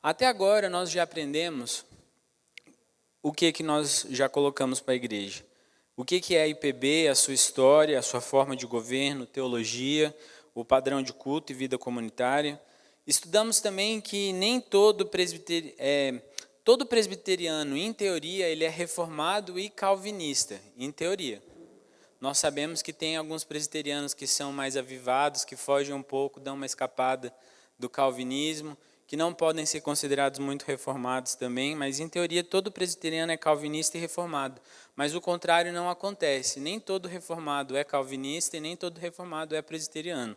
Até agora nós já aprendemos o que nós já colocamos para a igreja. O que é a IPB, a sua história, a sua forma de governo, teologia, o padrão de culto e vida comunitária. Estudamos também que nem todo presbiteriano, em teoria, ele é reformado e calvinista, em teoria. Nós sabemos que tem alguns presbiterianos que são mais avivados, que fogem um pouco, dão uma escapada do calvinismo, que não podem ser considerados muito reformados também, mas em teoria todo presbiteriano é calvinista e reformado. Mas o contrário não acontece, nem todo reformado é calvinista e nem todo reformado é presbiteriano.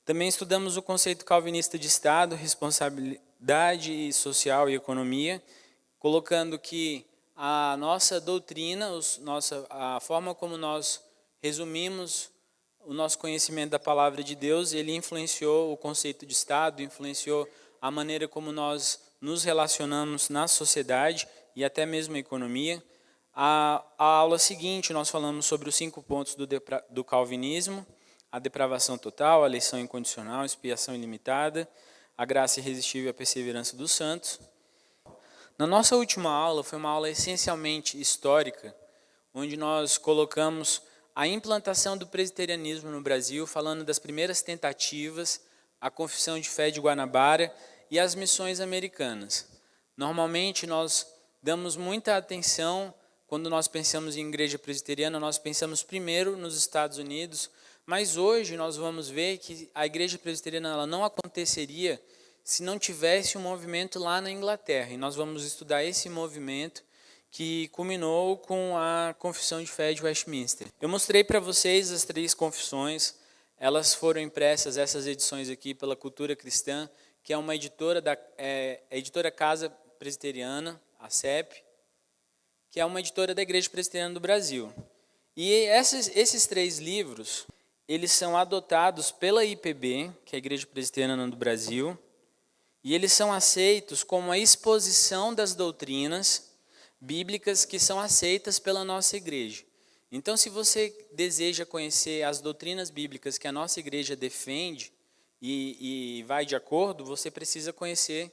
Também estudamos o conceito calvinista de Estado, responsabilidade social e economia, colocando que a nossa doutrina, a forma como nós resumimos o nosso conhecimento da palavra de Deus, ele influenciou o conceito de Estado, influenciou a maneira como nós nos relacionamos na sociedade e até mesmo a economia. A aula seguinte, nós falamos sobre os 5 pontos do calvinismo: a depravação total, a eleição incondicional, a expiação ilimitada, a graça irresistível e a perseverança dos santos. Na nossa última aula, foi uma aula essencialmente histórica, onde nós colocamos a implantação do presbiterianismo no Brasil, falando das primeiras tentativas, a Confissão de Fé de Guanabara e as missões americanas. Normalmente nós damos muita atenção, quando nós pensamos em igreja presbiteriana, nós pensamos primeiro nos Estados Unidos, mas hoje nós vamos ver que a igreja presbiteriana ela não aconteceria se não tivesse um movimento lá na Inglaterra. E nós vamos estudar esse movimento que culminou com a Confissão de Fé de Westminster. Eu mostrei para vocês as 3 confissões. Elas foram impressas, essas edições aqui, pela Cultura Cristã, que é uma editora a editora Casa Presbiteriana, a CEP, que é uma editora da Igreja Presbiteriana do Brasil. E esses 3 livros, eles são adotados pela IPB, que é a Igreja Presbiteriana do Brasil, e eles são aceitos como a exposição das doutrinas bíblicas que são aceitas pela nossa igreja. Então, se você deseja conhecer as doutrinas bíblicas que a nossa igreja defende e vai de acordo, você precisa conhecer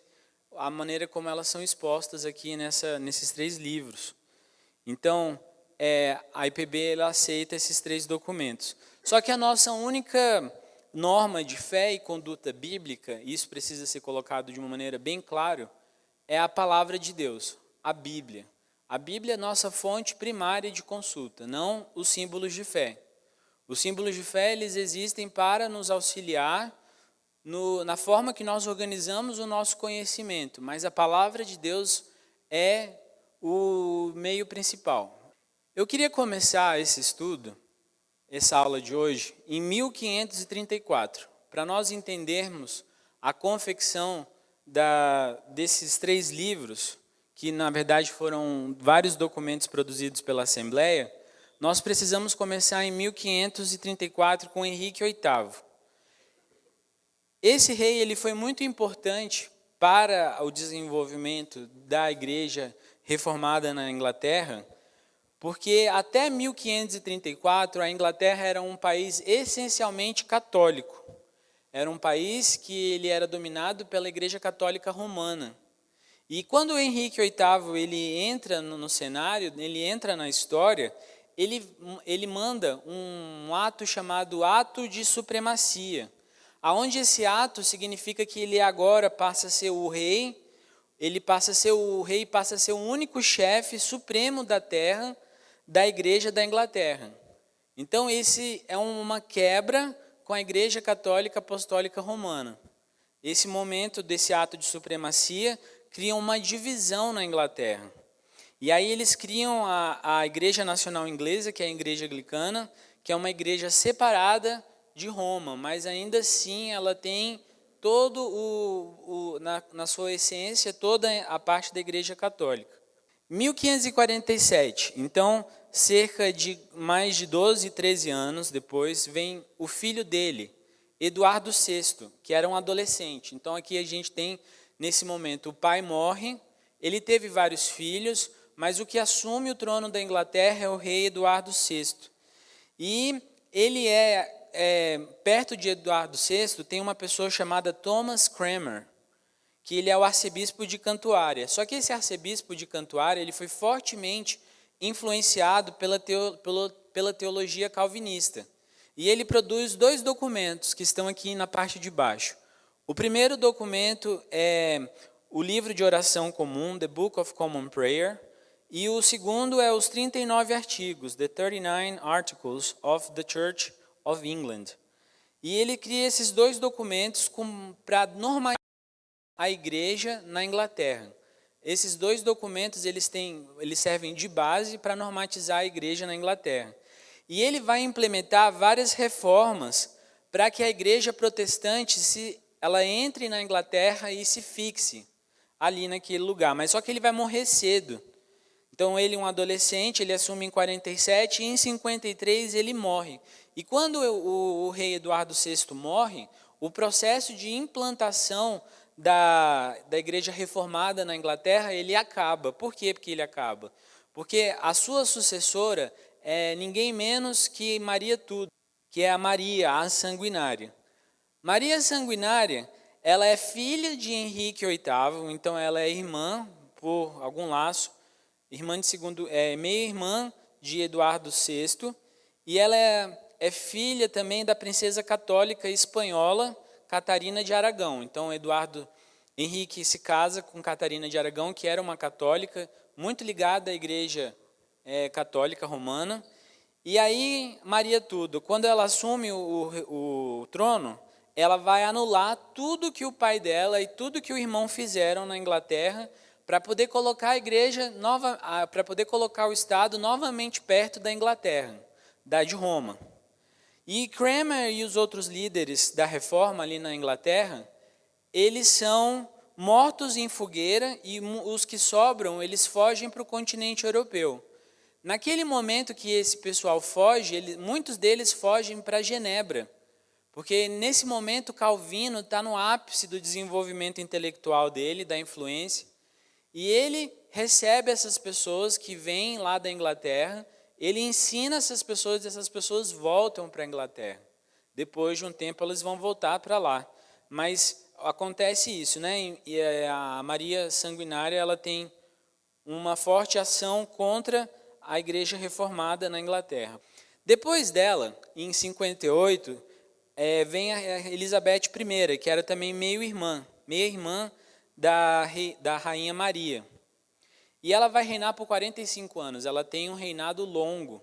a maneira como elas são expostas aqui nesses 3 livros. Então, a IPB ela aceita esses 3 documentos. Só que a nossa única norma de fé e conduta bíblica, e isso precisa ser colocado de uma maneira bem clara, é a palavra de Deus, a Bíblia. A Bíblia é nossa fonte primária de consulta, não os símbolos de fé. Os símbolos de fé eles existem para nos auxiliar na forma que nós organizamos o nosso conhecimento, mas a palavra de Deus é o meio principal. Eu queria começar esse estudo, essa aula de hoje, em 1534, para nós entendermos a confecção desses 3 livros, que na verdade foram vários documentos produzidos pela Assembleia. Nós precisamos começar em 1534 com Henrique VIII. Esse rei ele foi muito importante para o desenvolvimento da igreja reformada na Inglaterra, porque até 1534 a Inglaterra era um país essencialmente católico. Era um país que ele era dominado pela Igreja Católica Romana. E quando o Henrique VIII ele entra no cenário, ele entra na história, ele manda um ato chamado Ato de Supremacia, aonde esse ato significa que ele agora passa a ser o rei, passa a ser o único chefe supremo da terra, da Igreja da Inglaterra. Então, esse é uma quebra com a Igreja Católica Apostólica Romana. Esse momento desse ato de supremacia cria uma divisão na Inglaterra. E aí eles criam a Igreja Nacional Inglesa, que é a Igreja Anglicana, que é uma igreja separada de Roma, mas ainda assim ela tem na sua essência, toda a parte da Igreja Católica. 1547, então, cerca de mais de 12, 13 anos depois, vem o filho dele, Eduardo VI, que era um adolescente. Então, aqui a gente tem, nesse momento, o pai morre, ele teve vários filhos, mas o que assume o trono da Inglaterra é o rei Eduardo VI. E ele perto de Eduardo VI, tem uma pessoa chamada Thomas Cranmer, que ele é o arcebispo de Cantuária. Só que esse arcebispo de Cantuária ele foi fortemente influenciado pela teologia calvinista. E ele produz 2 documentos que estão aqui na parte de baixo. O primeiro documento é o livro de oração comum, The Book of Common Prayer, e o segundo é os 39 artigos, The 39 Articles of the Church of England. E ele cria esses 2 documentos para normalizar a igreja na Inglaterra. Esses 2 documentos eles servem de base para normatizar a igreja na Inglaterra. E ele vai implementar várias reformas para que a igreja protestante ela entre na Inglaterra e se fixe ali naquele lugar. Mas só que ele vai morrer cedo. Então ele, um adolescente, ele assume em 47 e em 53 ele morre. E quando o rei Eduardo VI morre, o processo de implantação da igreja reformada na Inglaterra, ele acaba. Por quê que ele acaba? Porque a sua sucessora é ninguém menos que Maria Tudor, que é a Maria, a Sanguinária. Maria Sanguinária, ela é filha de Henrique VIII, então ela é irmã, por algum laço, meia-irmã de Eduardo VI, e ela é filha também da princesa católica espanhola, Catarina de Aragão. Então, Henrique se casa com Catarina de Aragão, que era uma católica, muito ligada à igreja católica romana. E aí, Maria Tudor, quando ela assume o trono, ela vai anular tudo que o pai dela e tudo que o irmão fizeram na Inglaterra para poder colocar a igreja para poder colocar o Estado novamente perto da Inglaterra, de Roma. E Cranmer e os outros líderes da reforma ali na Inglaterra, eles são mortos em fogueira e os que sobram, eles fogem para o continente europeu. Naquele momento que esse pessoal foge, muitos deles fogem para Genebra, porque nesse momento Calvino está no ápice do desenvolvimento intelectual dele, da influência, e ele recebe essas pessoas que vêm lá da Inglaterra, ele ensina essas pessoas e essas pessoas voltam para a Inglaterra. Depois de um tempo elas vão voltar para lá. Mas acontece isso, né? E a Maria Sanguinária ela tem uma forte ação contra a igreja reformada na Inglaterra. Depois dela, em 58, vem a Elizabeth I, que era também meia-irmã da Rainha Maria. E ela vai reinar por 45 anos, ela tem um reinado longo.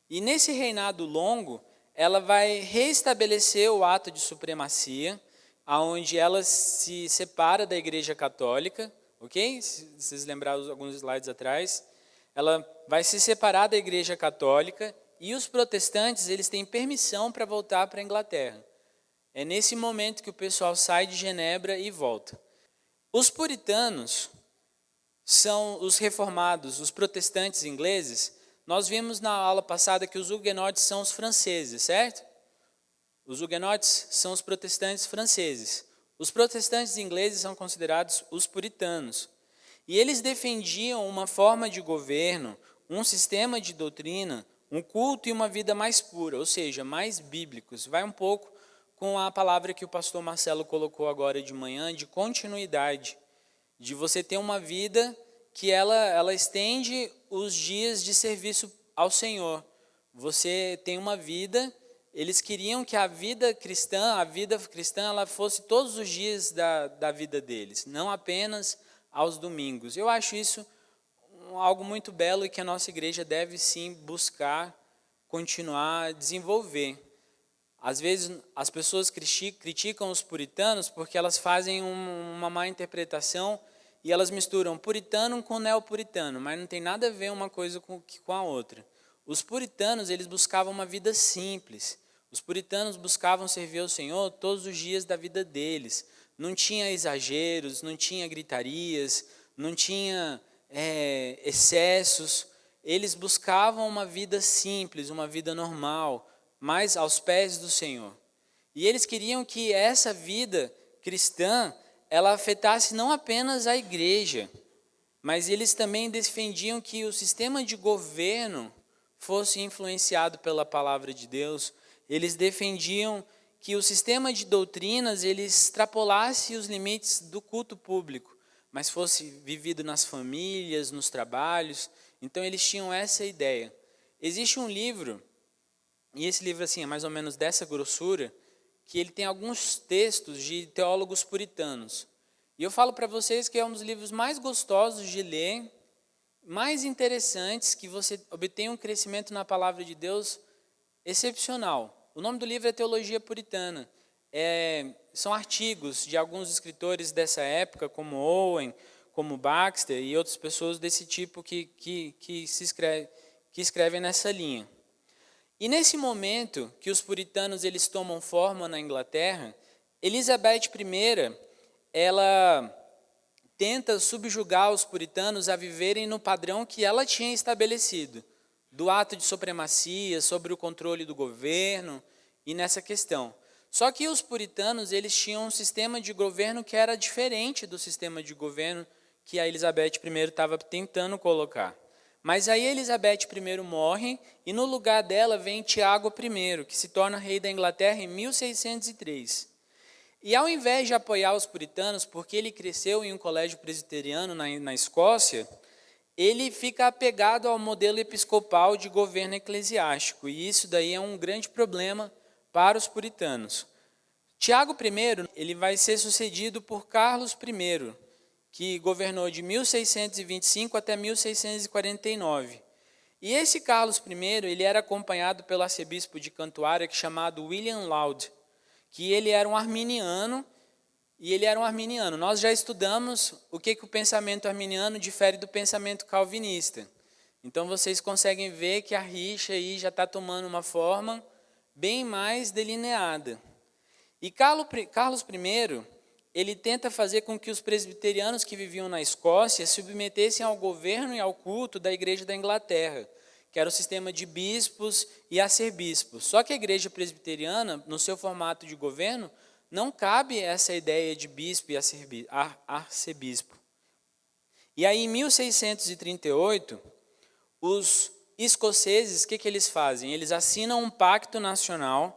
E nesse reinado longo, ela vai restabelecer o ato de supremacia, onde ela se separa da Igreja Católica, ok? Se vocês lembraram alguns slides atrás, ela vai se separar da Igreja Católica e os protestantes eles têm permissão para voltar para a Inglaterra. É nesse momento que o pessoal sai de Genebra e volta. Os puritanos são os reformados, os protestantes ingleses. Nós vimos na aula passada que os huguenotes são os franceses, certo? Os huguenotes são os protestantes franceses. Os protestantes ingleses são considerados os puritanos. E eles defendiam uma forma de governo, um sistema de doutrina, um culto e uma vida mais pura, ou seja, mais bíblicos. Vai um pouco com a palavra que o pastor Marcelo colocou agora de manhã, de continuidade, de você ter uma vida que ela estende os dias de serviço ao Senhor. Você tem uma vida, eles queriam que a vida cristã ela fosse todos os dias da vida deles, não apenas aos domingos. Eu acho isso algo muito belo e que a nossa igreja deve sim buscar continuar a desenvolver. Às vezes as pessoas criticam os puritanos porque elas fazem uma má interpretação e elas misturam puritano com neopuritano, mas não tem nada a ver uma coisa com a outra. Os puritanos, eles buscavam uma vida simples. Os puritanos buscavam servir ao Senhor todos os dias da vida deles. Não tinha exageros, não tinha gritarias, não tinha excessos. Eles buscavam uma vida simples, uma vida normal, mas aos pés do Senhor. E eles queriam que essa vida cristã, ela afetasse não apenas a igreja, mas eles também defendiam que o sistema de governo fosse influenciado pela palavra de Deus. Eles defendiam que o sistema de doutrinas ele extrapolasse os limites do culto público, mas fosse vivido nas famílias, nos trabalhos. Então eles tinham essa ideia. Existe um livro, e esse livro assim é mais ou menos dessa grossura, que ele tem alguns textos de teólogos puritanos. E eu falo para vocês que é um dos livros mais gostosos de ler, mais interessantes, que você obtém um crescimento na palavra de Deus excepcional. O nome do livro é Teologia Puritana. São artigos de alguns escritores dessa época, como Owen, como Baxter e outras pessoas desse tipo que escrevem nessa linha. E nesse momento que os puritanos eles tomam forma na Inglaterra, Elizabeth I, ela tenta subjugar os puritanos a viverem no padrão que ela tinha estabelecido, do ato de supremacia, sobre o controle do governo e nessa questão. Só que os puritanos eles tinham um sistema de governo que era diferente do sistema de governo que a Elizabeth I estava tentando colocar. Mas aí Elizabeth I morre e no lugar dela vem Tiago I, que se torna rei da Inglaterra em 1603. E ao invés de apoiar os puritanos, porque ele cresceu em um colégio presbiteriano na Escócia, ele fica apegado ao modelo episcopal de governo eclesiástico, e isso daí é um grande problema para os puritanos. Tiago I ele vai ser sucedido por Carlos I, que governou de 1625 até 1649. E esse Carlos I ele era acompanhado pelo arcebispo de Cantuária, chamado William Laud, que ele era um arminiano, Nós já estudamos o que o pensamento arminiano difere do pensamento calvinista. Então, vocês conseguem ver que a rixa aí já está tomando uma forma bem mais delineada. E Carlos I, ele tenta fazer com que os presbiterianos que viviam na Escócia se submetessem ao governo e ao culto da Igreja da Inglaterra, que era o sistema de bispos e arcebispos. Só que a Igreja Presbiteriana, no seu formato de governo, não cabe essa ideia de bispo e arcebispo. E aí, em 1638, os escoceses, o que eles fazem? Eles assinam um pacto nacional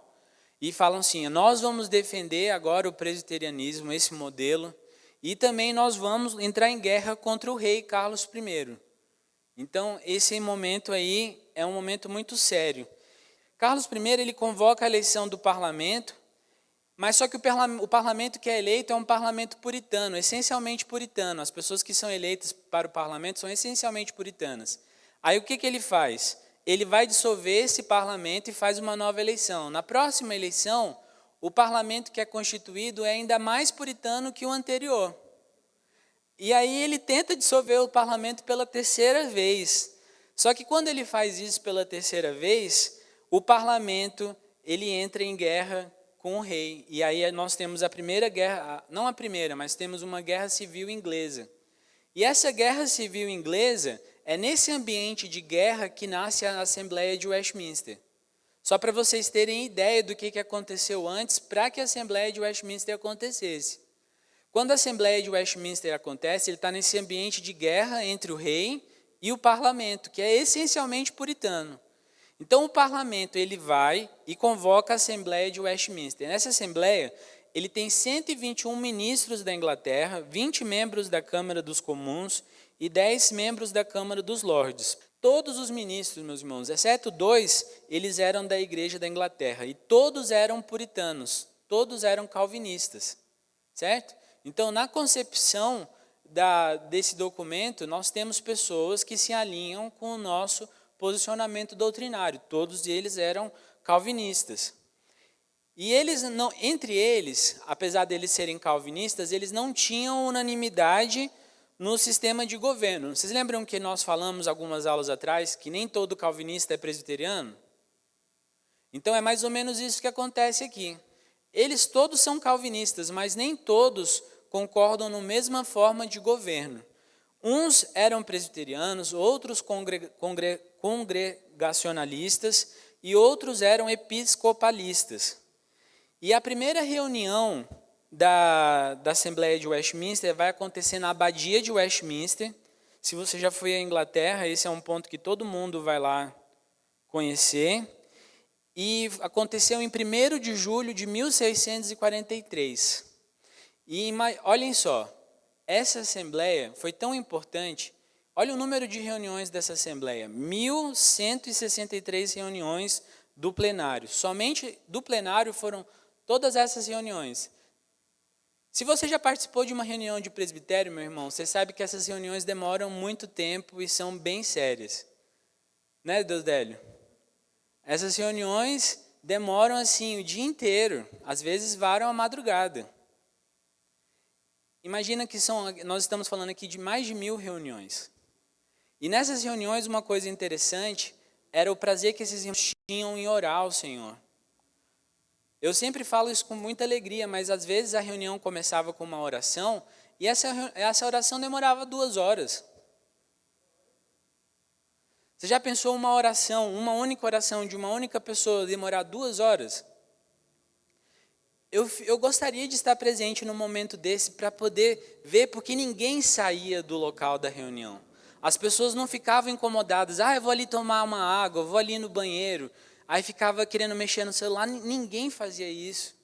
e falam assim, nós vamos defender agora o presbiterianismo, esse modelo, e também nós vamos entrar em guerra contra o rei Carlos I. Então, esse momento aí é um momento muito sério. Carlos I ele convoca a eleição do parlamento, mas só que o parlamento que é eleito é um parlamento puritano, essencialmente puritano. As pessoas que são eleitas para o parlamento são essencialmente puritanas. Aí o que ele faz? Ele vai dissolver esse parlamento e faz uma nova eleição. Na próxima eleição, o parlamento que é constituído é ainda mais puritano que o anterior. E aí ele tenta dissolver o parlamento pela terceira vez. Só que quando ele faz isso pela terceira vez, o parlamento ele entra em guerra com o rei. E aí nós temos a primeira guerra, não a primeira, mas temos uma guerra civil inglesa. E essa guerra civil inglesa é nesse ambiente de guerra que nasce a Assembleia de Westminster. Só para vocês terem ideia do que aconteceu antes para que a Assembleia de Westminster acontecesse. Quando a Assembleia de Westminster acontece, ele está nesse ambiente de guerra entre o rei e o parlamento, que é essencialmente puritano. Então, o parlamento ele vai e convoca a Assembleia de Westminster. Nessa Assembleia, ele tem 121 ministros da Inglaterra, 20 membros da Câmara dos Comuns e 10 membros da Câmara dos Lordes. Todos os ministros, meus irmãos, exceto 2, eles eram da Igreja da Inglaterra. E todos eram puritanos, todos eram calvinistas, certo? Então, na concepção desse documento, nós temos pessoas que se alinham com o nosso posicionamento doutrinário. Todos eles eram calvinistas. E entre eles, apesar deles serem calvinistas, eles não tinham unanimidade no sistema de governo. Vocês lembram que nós falamos algumas aulas atrás que nem todo calvinista é presbiteriano? Então, é mais ou menos isso que acontece aqui. Eles todos são calvinistas, mas nem todos concordam na mesma forma de governo. Uns eram presbiterianos, outros congregacionalistas e outros eram episcopalistas. E a primeira reunião da Assembleia de Westminster vai acontecer na Abadia de Westminster. Se você já foi à Inglaterra, esse é um ponto que todo mundo vai lá conhecer. e aconteceu em 1º de julho de 1643. E olhem só, essa assembleia foi tão importante, olha o número de reuniões dessa assembleia, 1.163 reuniões do plenário. Somente do plenário foram todas essas reuniões. Se você já participou de uma reunião de presbitério, meu irmão, você sabe que essas reuniões demoram muito tempo e são bem sérias. Né, Deusdélio? Essas reuniões demoram assim o dia inteiro, às vezes varam a madrugada. Imagina que nós estamos falando aqui de mais de 1.000 reuniões. E nessas reuniões, uma coisa interessante era o prazer que esses irmãos tinham em orar ao Senhor. Eu sempre falo isso com muita alegria, mas às vezes a reunião começava com uma oração e essa oração demorava 2 horas. Você já pensou uma oração, uma única oração de uma única pessoa demorar 2 horas? Eu gostaria de estar presente num momento desse para poder ver, porque ninguém saía do local da reunião. As pessoas não ficavam incomodadas. Eu vou ali tomar uma água, eu vou ali no banheiro. Aí ficava querendo mexer no celular. Ninguém fazia isso.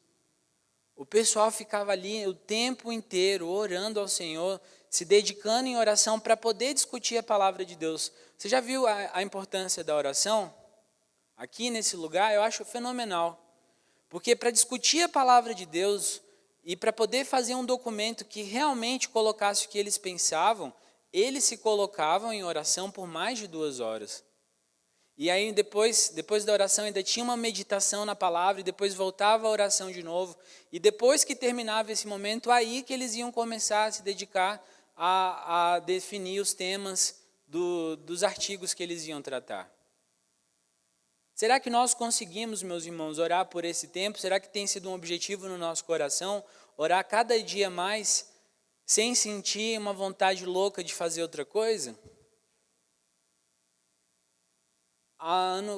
O pessoal ficava ali o tempo inteiro orando ao Senhor, se dedicando em oração para poder discutir a palavra de Deus. Você já viu a importância da oração? Aqui nesse lugar eu acho fenomenal. Porque para discutir a palavra de Deus e para poder fazer um documento que realmente colocasse o que eles pensavam, eles se colocavam em oração por mais de 2 horas. E aí depois da oração ainda tinha uma meditação na palavra e depois voltava a oração de novo. E depois que terminava esse momento, aí que eles iam começar a se dedicar a definir os temas dos artigos que eles iam tratar. Será que nós conseguimos, meus irmãos, orar por esse tempo? Será que tem sido um objetivo no nosso coração? Orar cada dia mais, sem sentir uma vontade louca de fazer outra coisa?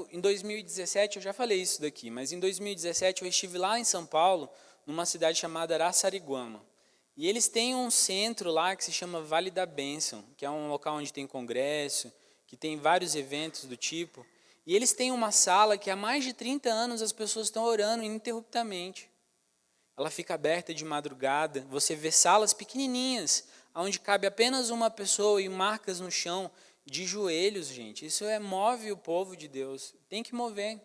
Em 2017, eu já falei isso daqui, mas em 2017 eu estive lá em São Paulo, numa cidade chamada Araçariguama. E eles têm um centro lá que se chama Vale da Bênção, que é um local onde tem congresso, que tem vários eventos do tipo. E eles têm uma sala que há mais de 30 anos as pessoas estão orando ininterruptamente. Ela fica aberta de madrugada, você vê salas pequenininhas, onde cabe apenas uma pessoa e marcas no chão, de joelhos, gente. Isso move o povo de Deus. Tem que mover.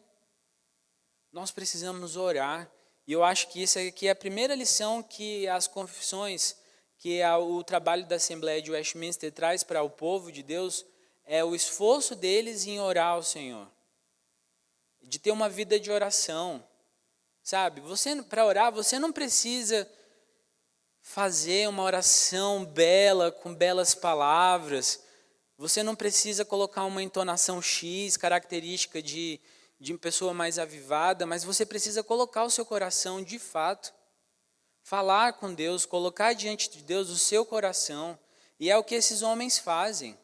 Nós precisamos orar. E eu acho que isso aqui é a primeira lição que as confissões, que o trabalho da Assembleia de Westminster traz para o povo de Deus, é o esforço deles em orar ao Senhor. De ter uma vida de oração. Sabe? Para orar, você não precisa fazer uma oração bela, com belas palavras. Você não precisa colocar uma entonação X, característica de uma pessoa mais avivada, mas você precisa colocar o seu coração de fato, falar com Deus, colocar diante de Deus o seu coração, e é o que esses homens fazem.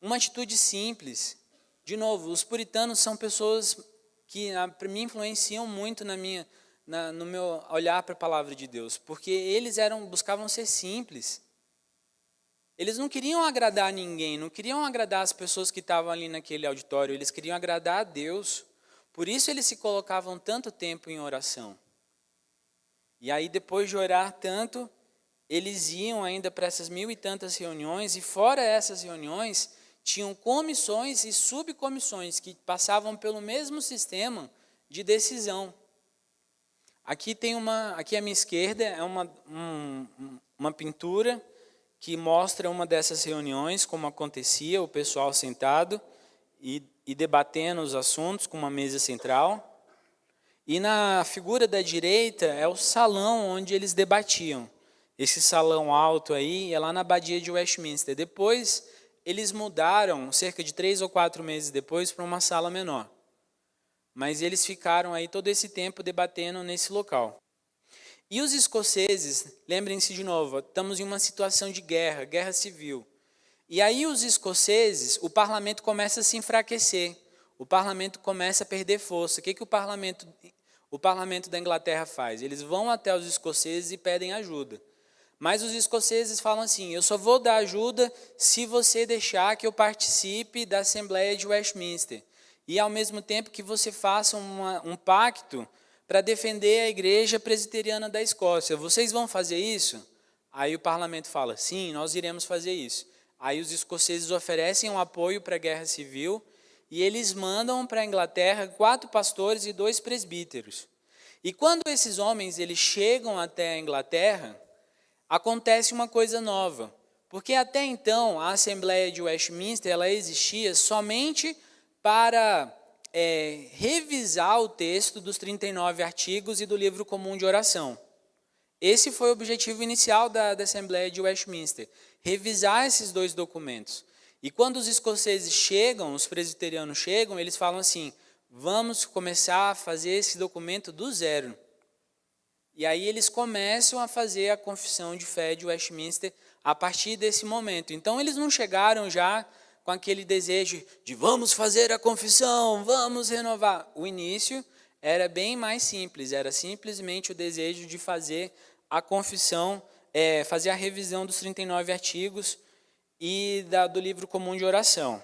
Uma atitude simples. De novo, os puritanos são pessoas que me influenciam muito no meu olhar para a palavra de Deus, porque eles buscavam ser simples. Eles não queriam agradar ninguém, não queriam agradar as pessoas que estavam ali naquele auditório, eles queriam agradar a Deus. Por isso eles se colocavam tanto tempo em oração. E aí depois de orar tanto, eles iam ainda para essas 1.000 e tantas reuniões, e fora essas reuniões, tinham comissões e subcomissões que passavam pelo mesmo sistema de decisão. Aqui à minha esquerda é uma pintura que mostra uma dessas reuniões, como acontecia, o pessoal sentado e debatendo os assuntos com uma mesa central. E na figura da direita é o salão onde eles debatiam. Esse salão alto aí é lá na Abadia de Westminster. Depois eles mudaram, cerca de 3 ou 4 meses depois, para uma sala menor. Mas eles ficaram aí todo esse tempo debatendo nesse local. E os escoceses, lembrem-se de novo, estamos em uma situação de guerra civil. E aí os escoceses, o parlamento começa a se enfraquecer, o parlamento começa a perder força. O que o parlamento da Inglaterra faz? Eles vão até os escoceses e pedem ajuda. Mas os escoceses falam assim, eu só vou dar ajuda se você deixar que eu participe da Assembleia de Westminster. e ao mesmo tempo que você faça um pacto para defender a Igreja Presbiteriana da Escócia. Vocês vão fazer isso? Aí o parlamento fala, sim, nós iremos fazer isso. Aí os escoceses oferecem um apoio para a guerra civil e eles mandam para a Inglaterra 4 pastores e 2 presbíteros. E quando esses homens eles chegam até a Inglaterra, acontece uma coisa nova. Porque até então a Assembleia de Westminster ela existia somente para revisar o texto dos 39 artigos e do livro comum de oração. Esse foi o objetivo inicial da Assembleia de Westminster, revisar esses 2 documentos. E quando os escoceses chegam, os presbiterianos chegam, eles falam assim, vamos começar a fazer esse documento do zero. E aí eles começam a fazer a confissão de fé de Westminster a partir desse momento. Então eles não chegaram já com aquele desejo de vamos fazer a confissão, vamos renovar. O início era bem mais simples, era simplesmente o desejo de fazer a confissão, fazer a revisão dos 39 artigos e do livro comum de oração.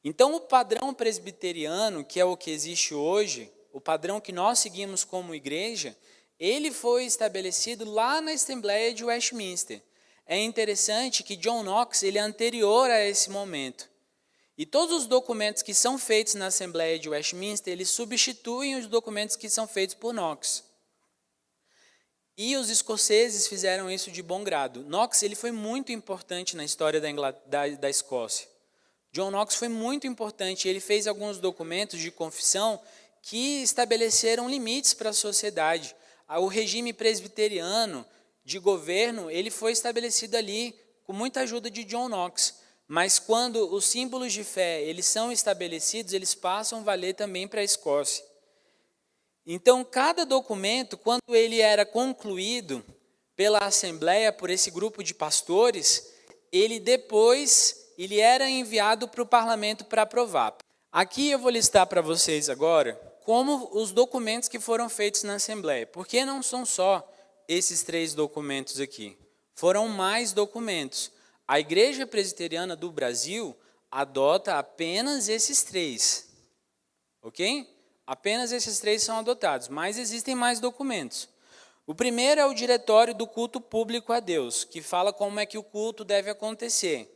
Então o padrão presbiteriano, que é o que existe hoje, o padrão que nós seguimos como igreja, ele foi estabelecido lá na Assembleia de Westminster. É interessante que John Knox ele é anterior a esse momento. E todos os documentos que são feitos na Assembleia de Westminster, eles substituem os documentos que são feitos por Knox. E os escoceses fizeram isso de bom grado. Knox ele foi muito importante na história da Escócia. John Knox foi muito importante. Ele fez alguns documentos de confissão que estabeleceram limites para a sociedade. O regime presbiteriano de governo, ele foi estabelecido ali com muita ajuda de John Knox. Mas quando os símbolos de fé eles são estabelecidos, eles passam a valer também para a Escócia. Então, cada documento, quando ele era concluído pela Assembleia, por esse grupo de pastores, ele era enviado para o parlamento para aprovar. Aqui eu vou listar para vocês agora como os documentos que foram feitos na Assembleia. Porque não são só esses 3 documentos aqui. Foram mais documentos. A Igreja Presbiteriana do Brasil adota apenas esses 3. Ok? Apenas esses 3 são adotados, mas existem mais documentos. O primeiro é o Diretório do Culto Público a Deus, que fala como é que o culto deve acontecer.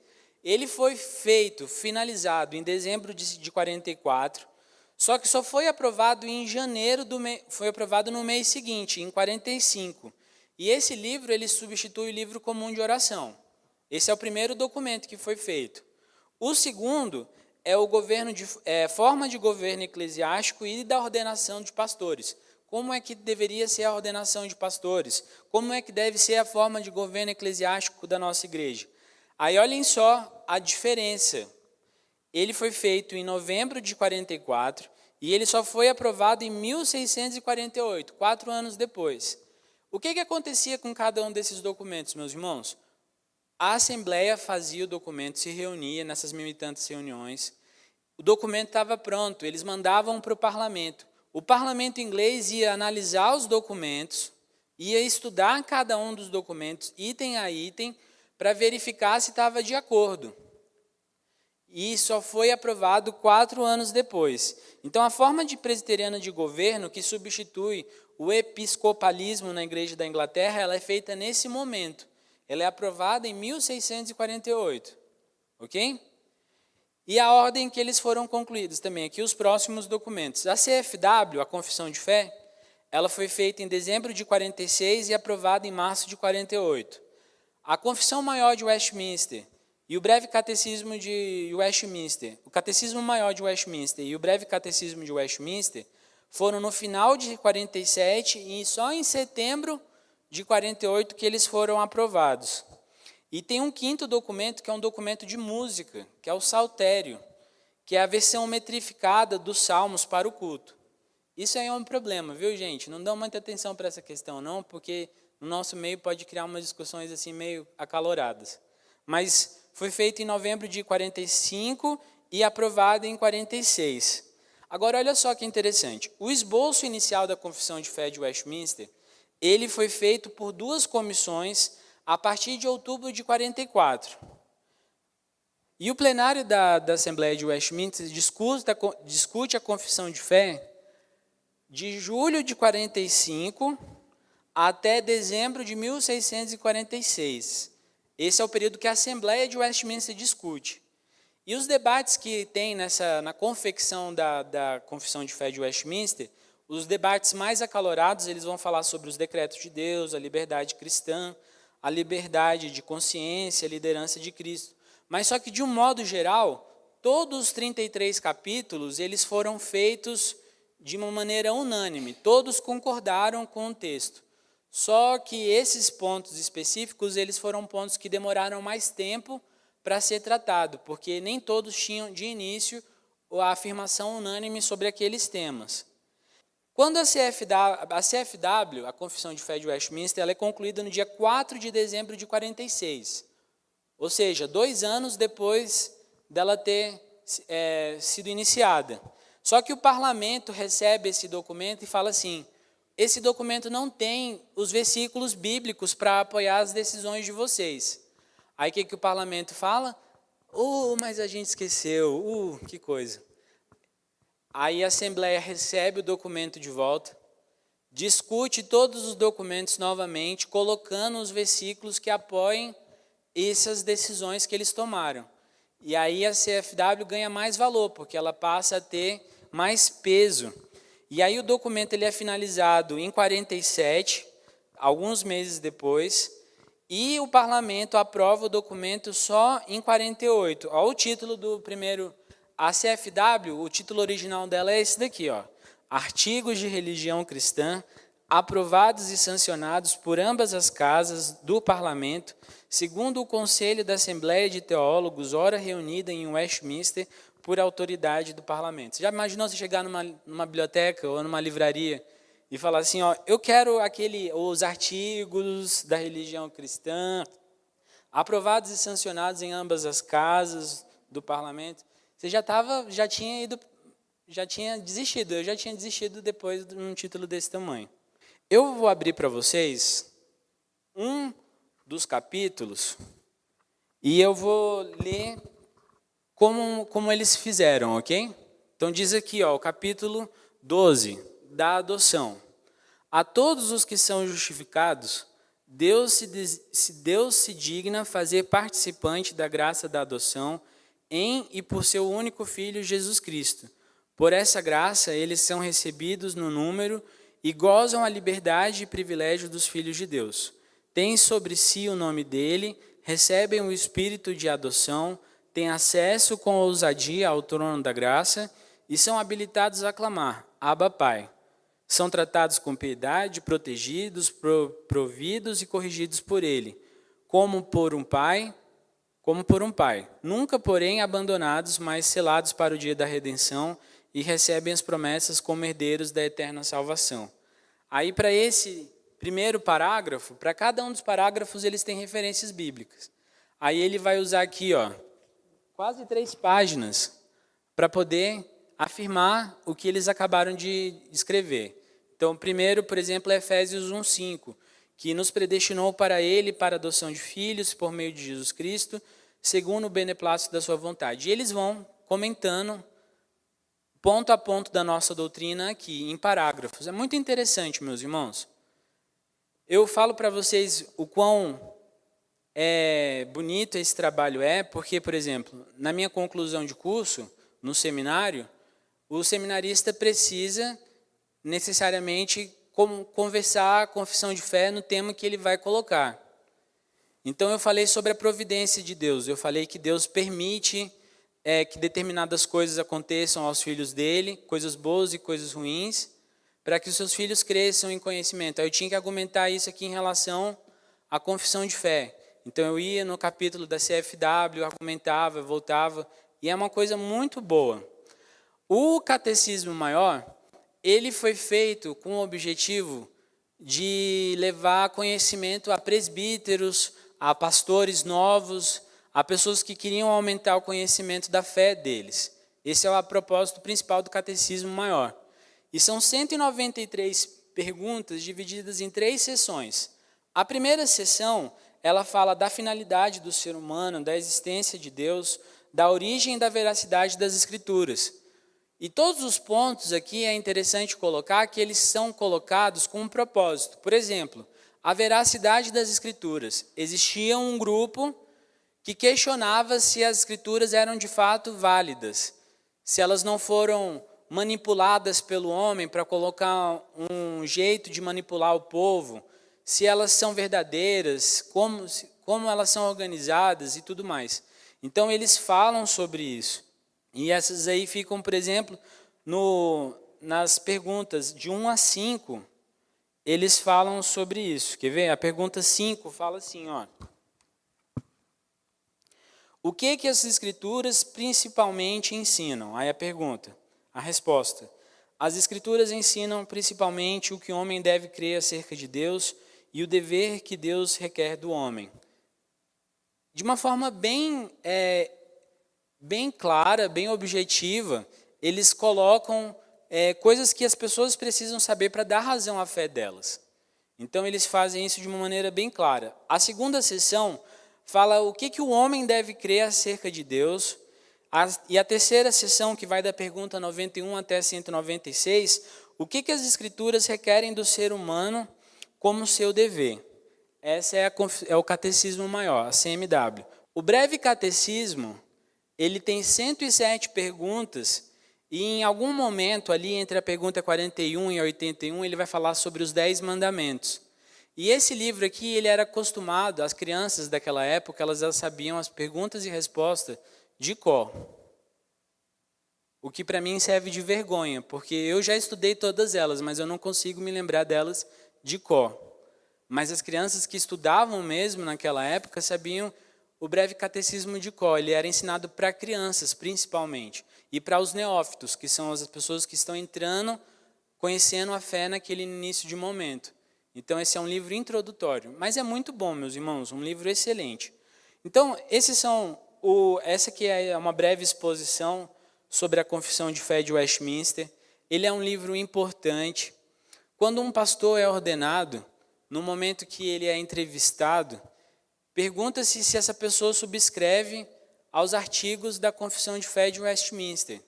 Ele foi finalizado em dezembro de 44, só que só foi aprovado em janeiro, foi aprovado no mês seguinte, em 45. E esse livro, ele substitui o livro comum de oração. Esse é o primeiro documento que foi feito. O segundo é o forma de governo eclesiástico e da ordenação de pastores. Como é que deveria ser a ordenação de pastores? Como é que deve ser a forma de governo eclesiástico da nossa igreja? Aí olhem só a diferença. Ele foi feito em novembro de 44 e ele só foi aprovado em 1648, 4 anos depois. O que acontecia com cada um desses documentos, meus irmãos? A Assembleia fazia o documento, se reunia nessas 1000 e tantas reuniões. O documento estava pronto, eles mandavam para o parlamento. O parlamento inglês ia analisar os documentos, ia estudar cada um dos documentos, item a item, para verificar se estava de acordo. E só foi aprovado 4 anos depois. Então, a forma de presbiteriana de governo, que substitui o episcopalismo na Igreja da Inglaterra, ela é feita nesse momento. Ela é aprovada em 1648. Ok? E a ordem que eles foram concluídos também, aqui os próximos documentos. A CFW, a Confissão de Fé, ela foi feita em dezembro de 46 e aprovada em março de 48. A Confissão Maior de Westminster e o Breve Catecismo de Westminster, o Catecismo Maior de Westminster e o Breve Catecismo de Westminster foram no final de 47 e só em setembro de 48 que eles foram aprovados. E tem um quinto documento, que é um documento de música, que é o Saltério, que é a versão metrificada dos salmos para o culto. Isso aí é um problema, viu, gente? Não dão muita atenção para essa questão, não, porque no nosso meio pode criar umas discussões assim meio acaloradas. Mas foi feito em novembro de 45 e aprovado em 46. Agora, olha só que interessante. O esboço inicial da Confissão de Fé de Westminster, ele foi feito por 2 comissões a partir de outubro de 44. E o plenário da Assembleia de Westminster discute a confissão de fé de julho de 45 até dezembro de 1646. Esse é o período que a Assembleia de Westminster discute. E os debates que tem na confecção da Confissão de Fé de Westminster, os debates mais acalorados, eles vão falar sobre os decretos de Deus, a liberdade cristã, a liberdade de consciência, a liderança de Cristo. Mas só que, de um modo geral, todos os 33 capítulos, eles foram feitos de uma maneira unânime. Todos concordaram com o texto. Só que esses pontos específicos, eles foram pontos que demoraram mais tempo para ser tratado, porque nem todos tinham de início a afirmação unânime sobre aqueles temas. Quando a CFW, a Confissão de Fé de Westminster, ela é concluída no dia 4 de dezembro de 46, ou seja, 2 anos depois dela ter sido iniciada. Só que o parlamento recebe esse documento e fala assim, esse documento não tem os versículos bíblicos para apoiar as decisões de vocês. Aí o que o parlamento fala? Mas a gente esqueceu, que coisa. Aí a Assembleia recebe o documento de volta, discute todos os documentos novamente, colocando os versículos que apoiem essas decisões que eles tomaram. E aí a CFW ganha mais valor, porque ela passa a ter mais peso. E aí o documento ele é finalizado em 47, alguns meses depois, e o parlamento aprova o documento só em 48. Olha o título do primeiro, a CFW, o título original dela é esse daqui, ó, Artigos de Religião Cristã, aprovados e sancionados por ambas as casas do parlamento, segundo o Conselho da Assembleia de Teólogos, ora reunida em Westminster, por autoridade do parlamento. Você já imaginou você chegar numa biblioteca ou numa livraria e falar assim, ó, eu quero os artigos da religião cristã, aprovados e sancionados em ambas as casas do parlamento? Você já tinha desistido, eu já tinha desistido depois de um título desse tamanho. Eu vou abrir para vocês um dos capítulos e eu vou ler como eles fizeram, ok? Então diz aqui, ó, o capítulo 12, da adoção. A todos os que são justificados, Deus se digna fazer participante da graça da adoção em e por seu único Filho, Jesus Cristo. Por essa graça, eles são recebidos no número e gozam a liberdade e privilégio dos filhos de Deus. Têm sobre si o nome dele, recebem o espírito de adoção, têm acesso com ousadia ao trono da graça e são habilitados a clamar, Abba, Pai. São tratados com piedade, protegidos, providos e corrigidos por ele, como por um pai, nunca, porém, abandonados, mas selados para o dia da redenção e recebem as promessas como herdeiros da eterna salvação. Aí, para esse primeiro parágrafo, para cada um dos parágrafos, eles têm referências bíblicas. Aí ele vai usar aqui, ó, quase 3 páginas para poder afirmar o que eles acabaram de escrever. Então, primeiro, por exemplo, é Efésios 1:5, que nos predestinou para ele, para a adoção de filhos, por meio de Jesus Cristo, segundo o beneplácito da sua vontade. E eles vão comentando ponto a ponto da nossa doutrina aqui, em parágrafos. É muito interessante, meus irmãos. Eu falo para vocês o quão bonito esse trabalho porque, por exemplo, na minha conclusão de curso, no seminário, o seminarista precisa necessariamente conversar a confissão de fé no tema que ele vai colocar. Então eu falei sobre a providência de Deus, eu falei que Deus permite que determinadas coisas aconteçam aos filhos dele, coisas boas e coisas ruins, para que os seus filhos cresçam em conhecimento. Aí eu tinha que argumentar isso aqui em relação à confissão de fé. Então eu ia no capítulo da CFW, argumentava, voltava, e é uma coisa muito boa. O Catecismo Maior, ele foi feito com o objetivo de levar conhecimento a presbíteros, a pastores novos, a pessoas que queriam aumentar o conhecimento da fé deles. Esse é o propósito principal do Catecismo Maior. E são 193 perguntas divididas em 3 sessões. A primeira sessão, ela fala da finalidade do ser humano, da existência de Deus, da origem e da veracidade das Escrituras. E todos os pontos aqui é interessante colocar que eles são colocados com um propósito. Por exemplo, a veracidade das Escrituras. Existia um grupo que questionava se as Escrituras eram de fato válidas, se elas não foram manipuladas pelo homem para colocar um jeito de manipular o povo, se elas são verdadeiras, como elas são organizadas e tudo mais. Então, eles falam sobre isso. E essas aí ficam, por exemplo, nas perguntas de 1 a 5, eles falam sobre isso. Quer ver? A pergunta 5 fala assim, ó. O que as Escrituras principalmente ensinam? Aí a pergunta, a resposta. As Escrituras ensinam principalmente o que o homem deve crer acerca de Deus e o dever que Deus requer do homem. De uma forma bem clara, bem objetiva, eles colocam coisas que as pessoas precisam saber para dar razão à fé delas. Então, eles fazem isso de uma maneira bem clara. A segunda seção fala o que o homem deve crer acerca de Deus. E a terceira seção, que vai da pergunta 91 até 196, o que as Escrituras requerem do ser humano como seu dever. Essa é o Catecismo Maior, a CMW. O Breve Catecismo, ele tem 107 perguntas, e em algum momento ali, entre a pergunta 41 e 81, ele vai falar sobre os 10 mandamentos. E esse livro aqui, ele era acostumado, as crianças daquela época, elas sabiam as perguntas e respostas de cor. O que para mim serve de vergonha, porque eu já estudei todas elas, mas eu não consigo me lembrar delas de cor. Mas as crianças que estudavam mesmo naquela época sabiam o Breve Catecismo de cor. Ele era ensinado para crianças, principalmente, e para os neófitos, que são as pessoas que estão entrando, conhecendo a fé naquele início de momento. Então, esse é um livro introdutório, mas é muito bom, meus irmãos, um livro excelente. Então, essa aqui é uma breve exposição sobre a Confissão de Fé de Westminster. Ele é um livro importante. Quando um pastor é ordenado, no momento que ele é entrevistado, pergunta-se se essa pessoa subscreve aos artigos da Confissão de Fé de Westminster.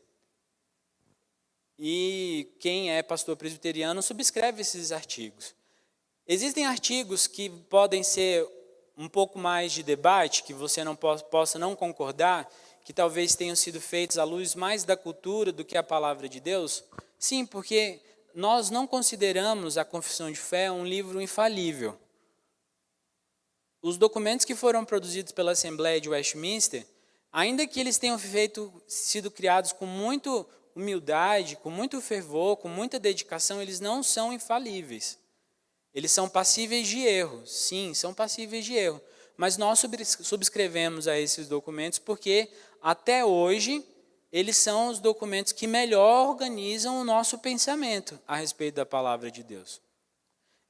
E quem é pastor presbiteriano subscreve esses artigos. Existem artigos que podem ser um pouco mais de debate, que você não possa não concordar, que talvez tenham sido feitos à luz mais da cultura do que a palavra de Deus? Sim, porque nós não consideramos a Confissão de Fé um livro infalível. Os documentos que foram produzidos pela Assembleia de Westminster, ainda que eles tenham sido criados com muita humildade, com muito fervor, com muita dedicação, eles não são infalíveis. Eles são passíveis de erro, sim, são passíveis de erro. Mas nós subscrevemos a esses documentos porque, até hoje, eles são os documentos que melhor organizam o nosso pensamento a respeito da palavra de Deus.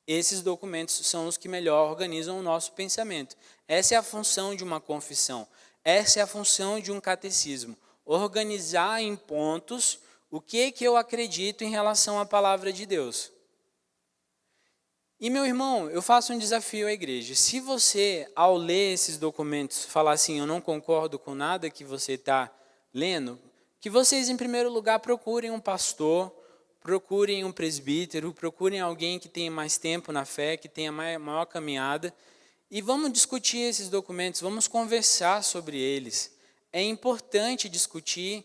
Esses documentos são os que melhor organizam o nosso pensamento. Essa é a função de uma confissão. Essa é a função de um catecismo. Organizar em pontos o que eu acredito em relação à palavra de Deus. E, meu irmão, eu faço um desafio à igreja. Se você, ao ler esses documentos, falar assim, eu não concordo com nada que você está lendo, que vocês, em primeiro lugar, procurem um pastor, procurem um presbítero, procurem alguém que tenha mais tempo na fé, que tenha maior caminhada, e vamos discutir esses documentos, vamos conversar sobre eles. É importante discutir,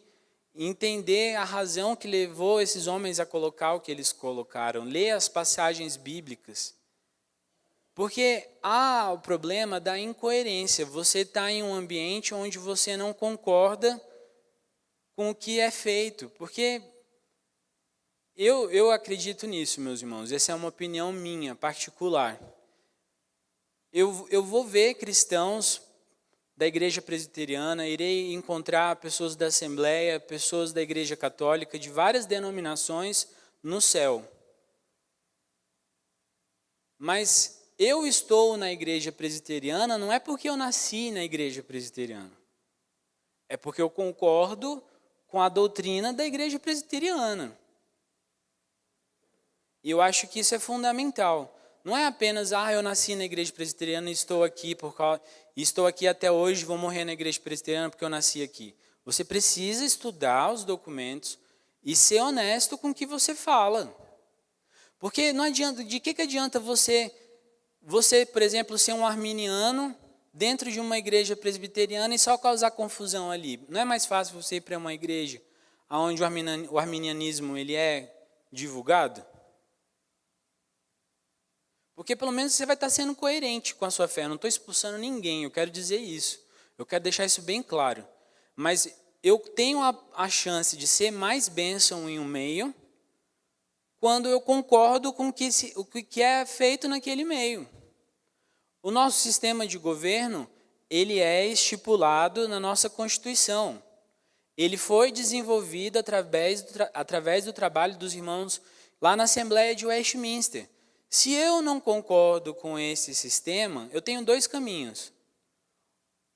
entender a razão que levou esses homens a colocar o que eles colocaram, ler as passagens bíblicas. Porque há o problema da incoerência. Você está em um ambiente onde você não concorda com o que é feito. Porque eu acredito nisso, meus irmãos. Essa é uma opinião minha, particular. Eu vou ver cristãos da igreja presbiteriana, irei encontrar pessoas da Assembleia, pessoas da igreja católica, de várias denominações no céu. Mas eu estou na igreja presbiteriana não é porque eu nasci na igreja presbiteriana. É porque eu concordo com a doutrina da igreja presbiteriana. E eu acho que isso é fundamental. não é apenas, eu nasci na igreja presbiteriana e estou aqui até hoje, vou morrer na igreja presbiteriana porque eu nasci aqui. Você precisa estudar os documentos e ser honesto com o que você fala. Porque não adianta, de que adianta você, por exemplo, ser um arminiano dentro de uma igreja presbiteriana e só causar confusão ali? Não é mais fácil você ir para uma igreja onde o arminianismo ele é divulgado? Porque pelo menos você vai estar sendo coerente com a sua fé. Eu não estou expulsando ninguém, eu quero dizer isso. Eu quero deixar isso bem claro. Mas eu tenho a chance de ser mais bênção em um meio quando eu concordo com o que é feito naquele meio. O nosso sistema de governo, ele é estipulado na nossa Constituição. Ele foi desenvolvido através do trabalho dos irmãos lá na Assembleia de Westminster. Se eu não concordo com esse sistema, eu tenho dois caminhos.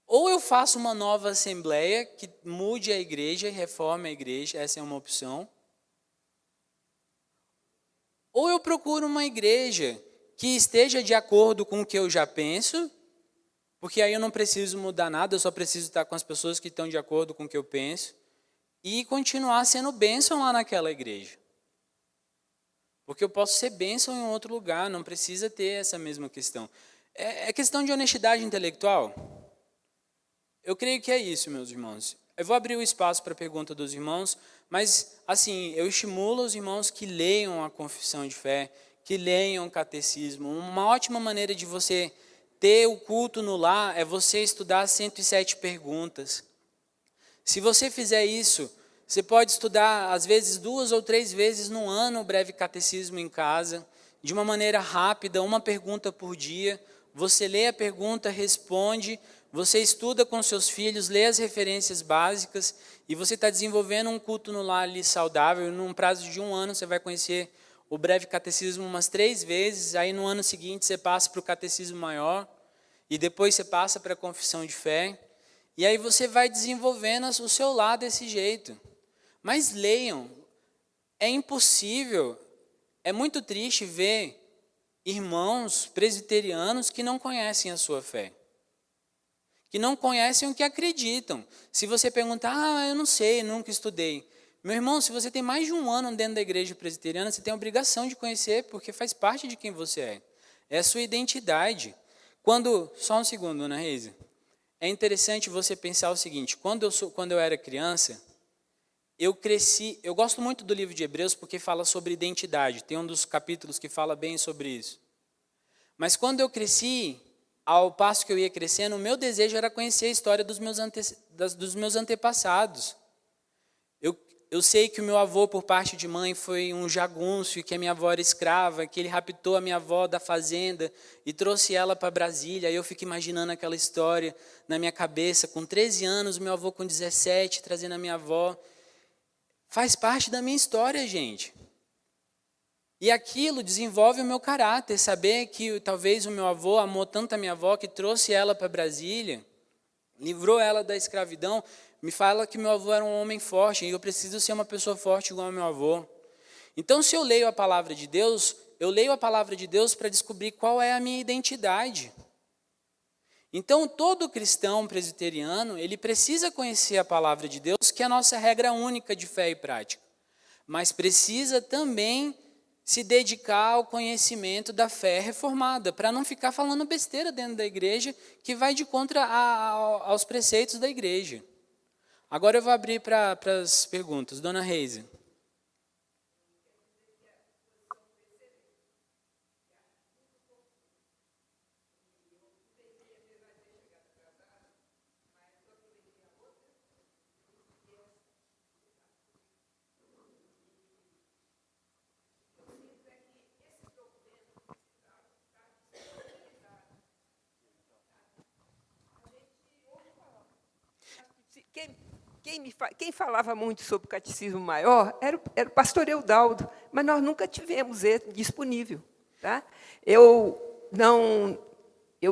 Ou eu faço uma nova assembleia que mude a igreja e reforme a igreja, essa é uma opção. Ou eu procuro uma igreja que esteja de acordo com o que eu já penso, porque aí eu não preciso mudar nada, eu só preciso estar com as pessoas que estão de acordo com o que eu penso, e continuar sendo bênção lá naquela igreja. Porque eu posso ser bênção em outro lugar, não precisa ter essa mesma questão. É questão de honestidade intelectual? Eu creio que é isso, meus irmãos. Eu vou abrir o espaço para a pergunta dos irmãos, mas, assim, eu estimulo os irmãos que leiam a confissão de fé, que leiam o catecismo. Uma ótima maneira de você ter o culto no lar é você estudar 107 perguntas. Se você fizer isso, você pode estudar, às vezes, 2 ou 3 vezes no ano o breve catecismo em casa, de uma maneira rápida, uma pergunta por dia. Você lê a pergunta, responde, você estuda com seus filhos, lê as referências básicas e você está desenvolvendo um culto no lar ali saudável. Num prazo de 1 ano, você vai conhecer o breve catecismo umas 3 vezes, aí no ano seguinte você passa para o catecismo maior e depois você passa para a confissão de fé. E aí você vai desenvolvendo o seu lado desse jeito. Mas leiam, é impossível, é muito triste ver irmãos presbiterianos que não conhecem a sua fé, que não conhecem o que acreditam. Se você perguntar, eu não sei, nunca estudei. Meu irmão, se você tem mais de 1 ano dentro da igreja presbiteriana, você tem a obrigação de conhecer, porque faz parte de quem você é. É a sua identidade. Só um segundo, Ana Reise. É interessante você pensar o seguinte, quando eu era criança, eu cresci, eu gosto muito do livro de Hebreus porque fala sobre identidade, tem um dos capítulos que fala bem sobre isso. Mas quando eu cresci, ao passo que eu ia crescendo, o meu desejo era conhecer a história dos meus antepassados. Eu sei que o meu avô, por parte de mãe, foi um jagunço, que a minha avó era escrava, que ele raptou a minha avó da fazenda e trouxe ela para Brasília. Aí eu fico imaginando aquela história na minha cabeça, com 13 anos, meu avô com 17, trazendo a minha avó. Faz parte da minha história, gente. E aquilo desenvolve o meu caráter, saber que talvez o meu avô amou tanto a minha avó que trouxe ela para Brasília, livrou ela da escravidão, me fala que meu avô era um homem forte e eu preciso ser uma pessoa forte igual ao meu avô. Então, se eu leio a palavra de Deus, eu leio a palavra de Deus para descobrir qual é a minha identidade. Então, todo cristão presbiteriano, ele precisa conhecer a palavra de Deus, que é a nossa regra única de fé e prática. Mas precisa também se dedicar ao conhecimento da fé reformada, para não ficar falando besteira dentro da igreja, que vai de contra aos preceitos da igreja. Agora eu vou abrir para as perguntas. Dona Reise. Quem falava muito sobre o catecismo maior era o pastor Eudaldo, mas nós nunca tivemos ele disponível. Tá? Eu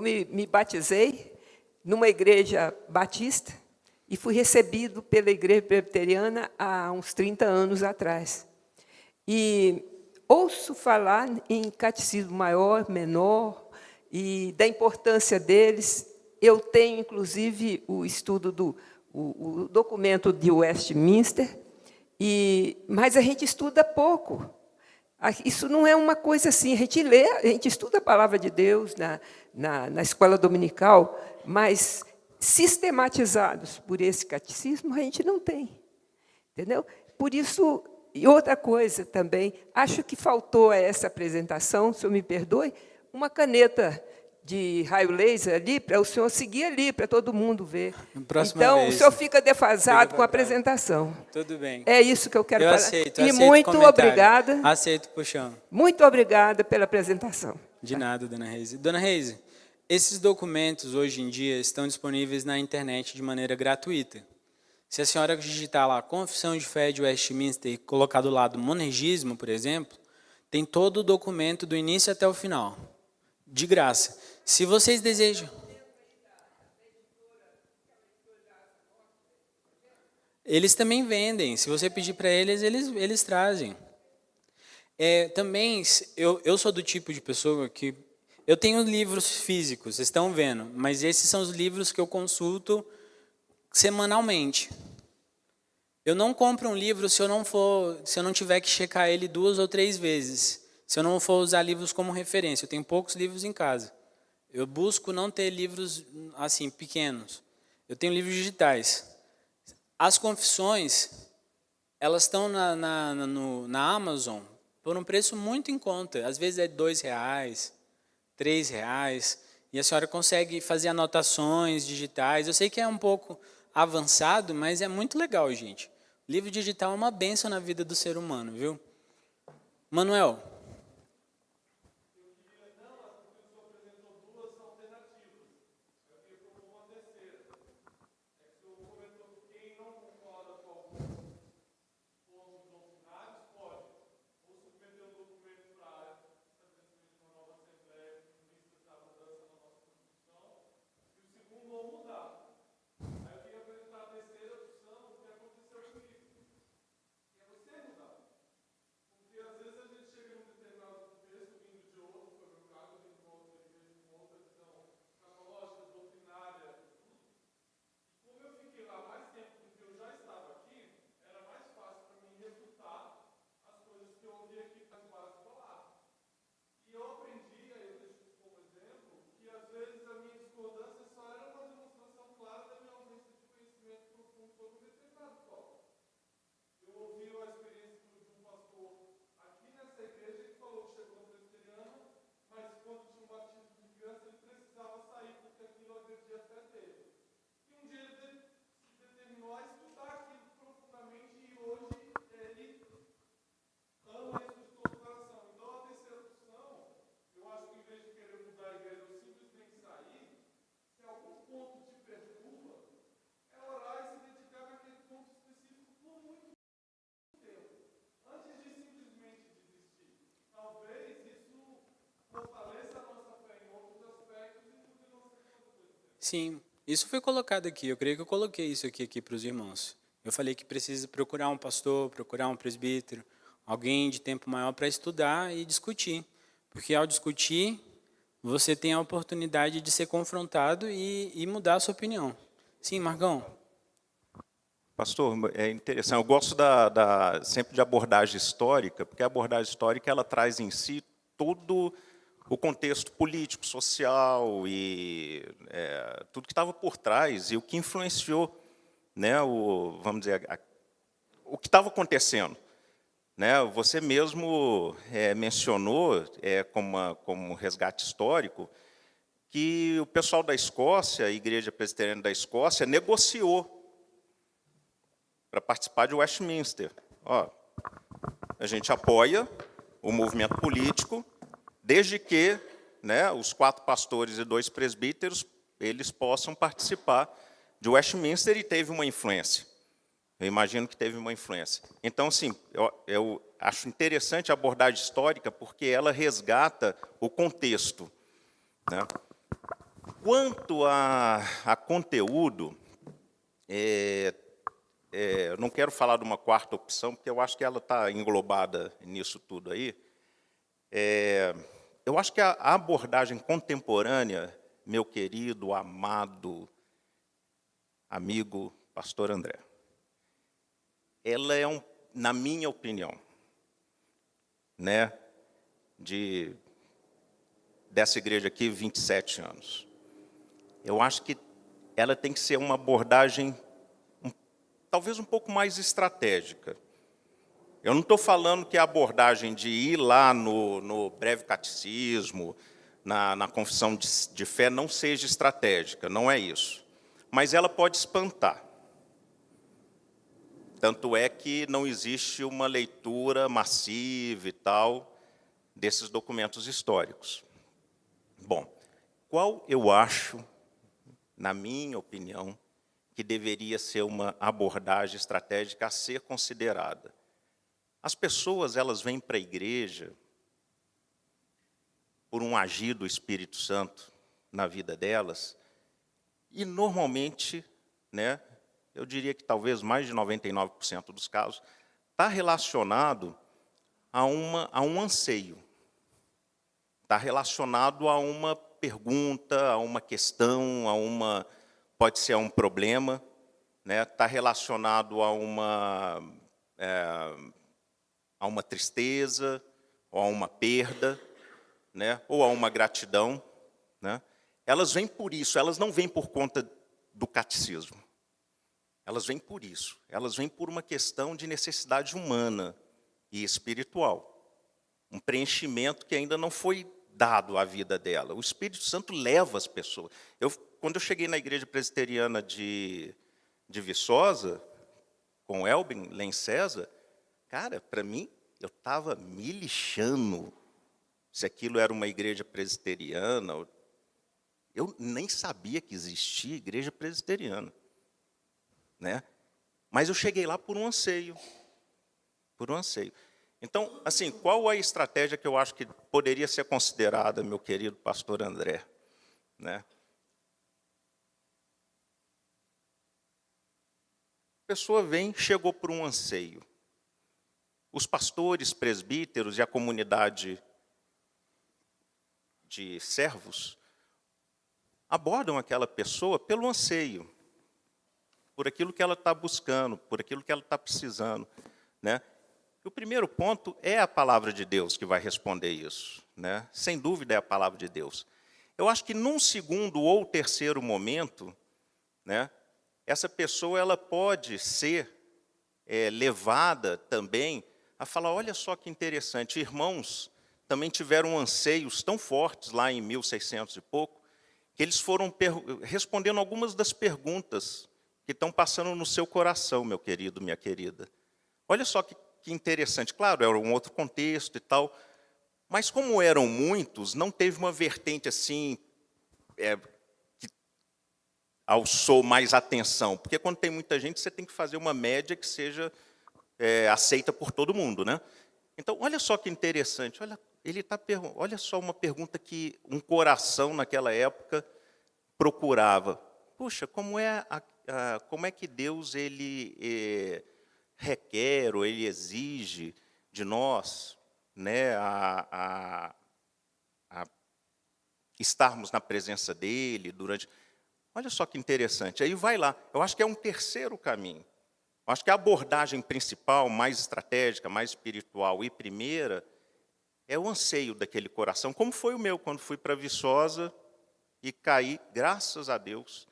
me batizei numa igreja batista e fui recebido pela igreja presbiteriana há uns 30 anos atrás. E ouço falar em catecismo maior, menor, e da importância deles. Eu tenho, inclusive, o estudo o documento de Westminster, mas a gente estuda pouco. Isso não é uma coisa assim, a gente lê, a gente estuda a palavra de Deus na escola dominical, mas sistematizados por esse catecismo, a gente não tem. Entendeu? Por isso, e outra coisa também, acho que faltou a essa apresentação, o senhor me perdoe, uma caneta de raio laser ali, para o senhor seguir ali, para todo mundo ver. Então, vez, o senhor fica defasado com a apresentação. Tudo bem. É isso que eu quero falar. Aceito muito obrigada. Aceito, Puxão. Muito obrigada pela apresentação. De nada, dona Reise. Dona Reise, esses documentos, hoje em dia, estão disponíveis na internet de maneira gratuita. Se a senhora digitar lá Confissão de Fé de Westminster e colocar do lado monergismo, por exemplo, tem todo o documento do início até o final, de graça. Se vocês desejam... Eles também vendem. Se você pedir para eles, eles trazem. Também, eu sou do tipo de pessoa que... Eu tenho livros físicos, vocês estão vendo, mas esses são os livros que eu consulto semanalmente. Eu não compro um livro se eu não tiver que checar ele 2 ou 3 vezes. Se eu não for usar livros como referência. Eu tenho poucos livros em casa. Eu busco não ter livros assim pequenos. Eu tenho livros digitais. As confissões, elas estão na Amazon por um preço muito em conta. Às vezes é R$2, R$3. E a senhora consegue fazer anotações digitais. Eu sei que é um pouco avançado, mas é muito legal, gente. O livro digital é uma bênção na vida do ser humano, viu? Manuel. Sim, isso foi colocado aqui. Eu creio que eu coloquei isso aqui para os irmãos. Eu falei que precisa procurar um pastor, procurar um presbítero, alguém de tempo maior para estudar e discutir. Porque ao discutir, você tem a oportunidade de ser confrontado e mudar a sua opinião. Sim, Marcão? Pastor, é interessante. Eu gosto sempre de abordagem histórica, porque a abordagem histórica ela traz em si todo o contexto político, social e tudo que estava por trás e o que influenciou, né, vamos dizer, o que estava acontecendo. Né, você mesmo mencionou, como resgate histórico, que o pessoal da Escócia, a Igreja Presbiteriana da Escócia, negociou para participar de Westminster. Ó, a gente apoia o movimento político, desde que, né, os 4 pastores e 2 presbíteros eles possam participar de Westminster, e teve uma influência. Eu imagino que teve uma influência. Então, sim, eu acho interessante a abordagem histórica, porque ela resgata o contexto. Né? Quanto a conteúdo, eu não quero falar de uma quarta opção, porque eu acho que ela está englobada nisso tudo aí, Eu acho que a abordagem contemporânea, meu querido, amado amigo pastor André, ela é, na minha opinião, né, dessa igreja aqui, 27 anos. Eu acho que ela tem que ser uma abordagem talvez um pouco mais estratégica. Eu não estou falando que a abordagem de ir lá no breve catecismo, na confissão de fé, não seja estratégica, não é isso. Mas ela pode espantar. Tanto é que não existe uma leitura massiva e tal desses documentos históricos. Bom, qual eu acho, na minha opinião, que deveria ser uma abordagem estratégica a ser considerada? As pessoas, elas vêm para a igreja por um agir do Espírito Santo na vida delas, e normalmente, né, eu diria que talvez mais de 99% dos casos, está relacionado a um anseio, está relacionado a uma pergunta, a uma questão, pode ser a um problema, né, está relacionado a uma tristeza, ou a uma perda, né, ou a uma gratidão, né. Elas vêm por isso, elas não vêm por conta do catecismo. Elas vêm por isso, elas vêm por uma questão de necessidade humana e espiritual. Um preenchimento que ainda não foi dado à vida dela. O Espírito Santo leva as pessoas. Quando eu cheguei na igreja presbiteriana de Viçosa, com Elbin, lá em César, cara, para mim, eu estava me lixando se aquilo era uma igreja presbiteriana. Eu nem sabia que existia igreja presbiteriana, né? Mas eu cheguei lá por um anseio, Então, assim, qual a estratégia que eu acho que poderia ser considerada, meu querido pastor André, né? A pessoa chegou por um anseio. Os pastores, presbíteros e a comunidade de servos abordam aquela pessoa pelo anseio, por aquilo que ela está buscando, por aquilo que ela está precisando, né? O primeiro ponto é a palavra de Deus que vai responder isso, né? Sem dúvida é a palavra de Deus. Eu acho que num segundo ou terceiro momento, né, essa pessoa ela pode ser levada também a falar, olha só que interessante, irmãos também tiveram anseios tão fortes lá em 1600 e pouco, que eles foram respondendo algumas das perguntas que estão passando no seu coração, meu querido, minha querida. Olha só que interessante. Claro, era um outro contexto e tal, mas como eram muitos, não teve uma vertente assim que alçou mais atenção. Porque quando tem muita gente, você tem que fazer uma média que seja aceita por todo mundo, né? Então, olha só que interessante. Olha só uma pergunta que um coração naquela época procurava. Puxa, como é que Deus ele requer ou ele exige de nós, né, a estarmos na presença dele durante... Olha só que interessante. Aí vai lá. Eu acho que é um terceiro caminho. Eu acho que a abordagem principal, mais estratégica, mais espiritual e primeira, é o anseio daquele coração, como foi o meu quando fui para Viçosa e caí, graças a Deus,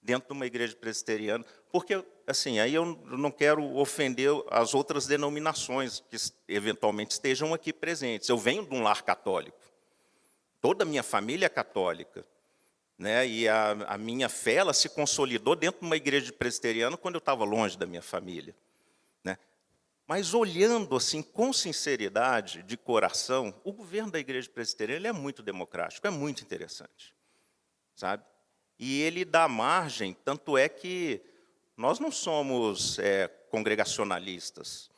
dentro de uma igreja presbiteriana, porque, assim, aí eu não quero ofender as outras denominações que eventualmente estejam aqui presentes. Eu venho de um lar católico, toda a minha família é católica, né? E a minha fé ela se consolidou dentro de uma igreja presbiteriana quando eu estava longe da minha família, né? Mas olhando assim com sinceridade, de coração, o governo da igreja presbiteriana ele é muito democrático, é muito interessante, sabe? E ele dá margem, tanto é que nós não somos congregacionalistas,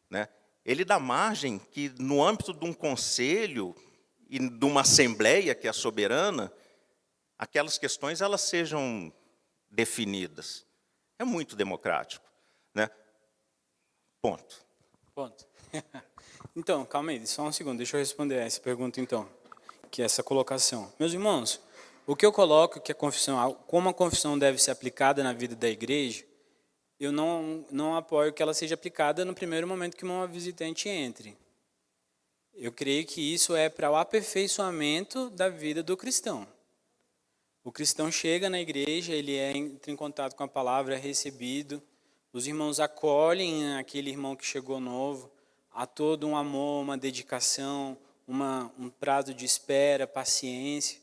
né? Ele dá margem que, no âmbito de um conselho e de uma assembleia que é soberana, aquelas questões elas sejam definidas. É muito democrático, né? Ponto. Então, calma aí, só um segundo, deixa eu responder essa pergunta então, que é essa colocação. Meus irmãos, o que eu coloco que a confissão, como a confissão deve ser aplicada na vida da igreja, eu não apoio que ela seja aplicada no primeiro momento que uma visitante entre. Eu creio que isso é para o aperfeiçoamento da vida do cristão. O cristão chega na igreja, ele entra em contato com a palavra, é recebido, os irmãos acolhem aquele irmão que chegou novo, há todo um amor, uma dedicação, um prazo de espera, paciência.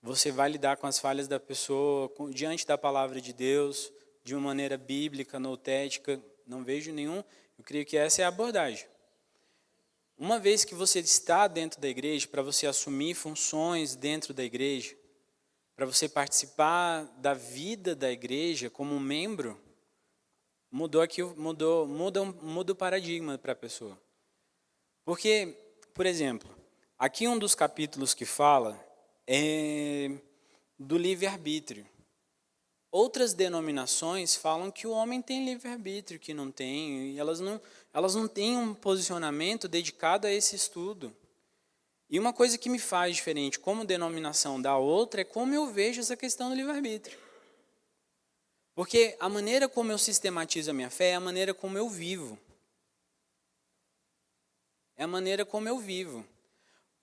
Você vai lidar com as falhas da pessoa diante da palavra de Deus, de uma maneira bíblica, noutética, não vejo nenhum. Eu creio que essa é a abordagem. Uma vez que você está dentro da igreja, para você assumir funções dentro da igreja, para você participar da vida da igreja como um membro, muda o paradigma para a pessoa. Porque, por exemplo, aqui um dos capítulos que fala é do livre-arbítrio. Outras denominações falam que o homem tem livre-arbítrio, que não tem, e elas não têm um posicionamento dedicado a esse estudo. E uma coisa que me faz diferente como denominação da outra é como eu vejo essa questão do livre-arbítrio. Porque a maneira como eu sistematizo a minha fé é a maneira como eu vivo. É a maneira como eu vivo.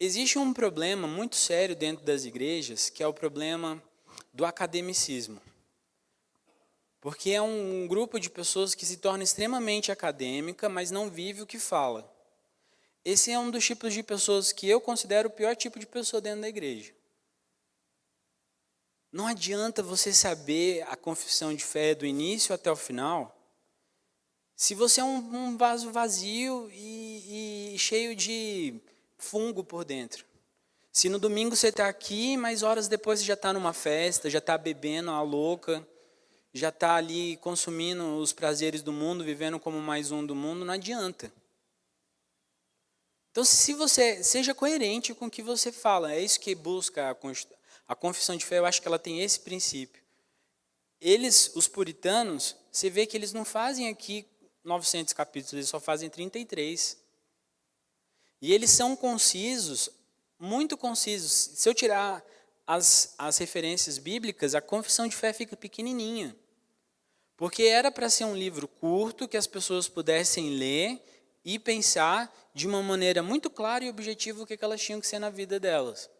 Existe um problema muito sério dentro das igrejas, que é o problema do academicismo. Porque é um grupo de pessoas que se torna extremamente acadêmica, mas não vive o que fala. Esse é um dos tipos de pessoas que eu considero o pior tipo de pessoa dentro da igreja. Não adianta você saber a confissão de fé do início até o final, se você é um vaso vazio e cheio de fungo por dentro. Se no domingo você está aqui, mas horas depois você já está numa festa, já está bebendo a louca, já está ali consumindo os prazeres do mundo, vivendo como mais um do mundo, não adianta. Então, se você seja coerente com o que você fala, é isso que busca a confissão de fé, eu acho que ela tem esse princípio. Eles, os puritanos, você vê que eles não fazem aqui 900 capítulos, eles só fazem 33. E eles são concisos, muito concisos. Se eu tirar as referências bíblicas, a confissão de fé fica pequenininha. Porque era para ser um livro curto, que as pessoas pudessem ler e pensar de uma maneira muito clara e objetiva o que elas tinham que ser na vida delas.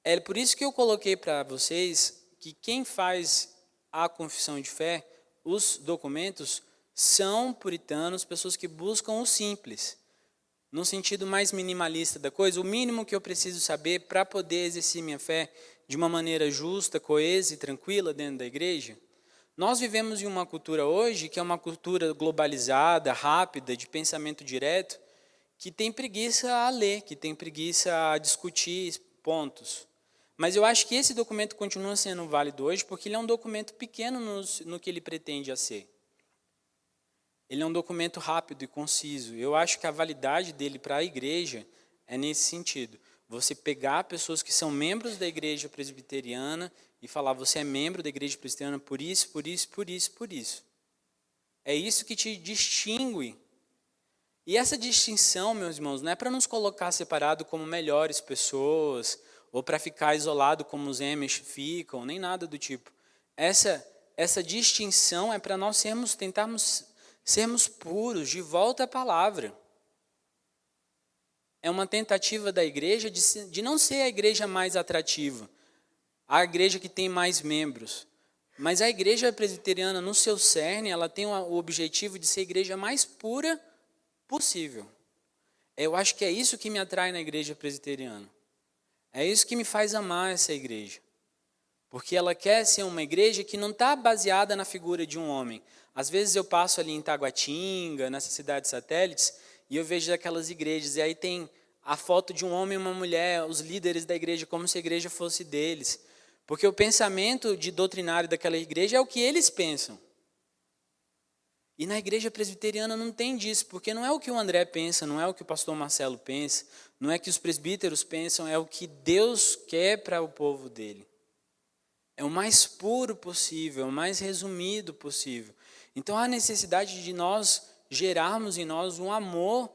É por isso que eu coloquei para vocês que quem faz a confissão de fé, os documentos, são puritanos, pessoas que buscam o simples. No sentido mais minimalista da coisa, o mínimo que eu preciso saber para poder exercer minha fé de uma maneira justa, coesa e tranquila dentro da igreja. Nós vivemos em uma cultura hoje que é uma cultura globalizada, rápida, de pensamento direto, que tem preguiça a ler, que tem preguiça a discutir pontos. Mas eu acho que esse documento continua sendo válido hoje porque ele é um documento pequeno no que ele pretende a ser. Ele é um documento rápido e conciso. Eu acho que a validade dele para a igreja é nesse sentido. Você pegar pessoas que são membros da igreja presbiteriana e falar, você é membro da igreja presbiteriana por isso, por isso, por isso, por isso. É isso que te distingue. E essa distinção, meus irmãos, não é para nos colocar separado como melhores pessoas, ou para ficar isolado como os Amish ficam, nem nada do tipo. Essa distinção é para nós tentarmos sermos puros, de volta à palavra. É uma tentativa da igreja de não ser a igreja mais atrativa, a igreja que tem mais membros. Mas a igreja presbiteriana, no seu cerne, ela tem o objetivo de ser a igreja mais pura possível. Eu acho que é isso que me atrai na igreja presbiteriana. É isso que me faz amar essa igreja. Porque ela quer ser uma igreja que não está baseada na figura de um homem. Às vezes eu passo ali em Taguatinga, nessas cidades satélites, e eu vejo aquelas igrejas, e aí tem a foto de um homem e uma mulher, os líderes da igreja, como se a igreja fosse deles. Porque o pensamento doutrinário daquela igreja é o que eles pensam. E na igreja presbiteriana não tem disso, porque não é o que o André pensa, não é o que o pastor Marcelo pensa, não é o que os presbíteros pensam, é o que Deus quer para o povo dele. É o mais puro possível, é o mais resumido possível. Então há necessidade de nós gerarmos em nós um amor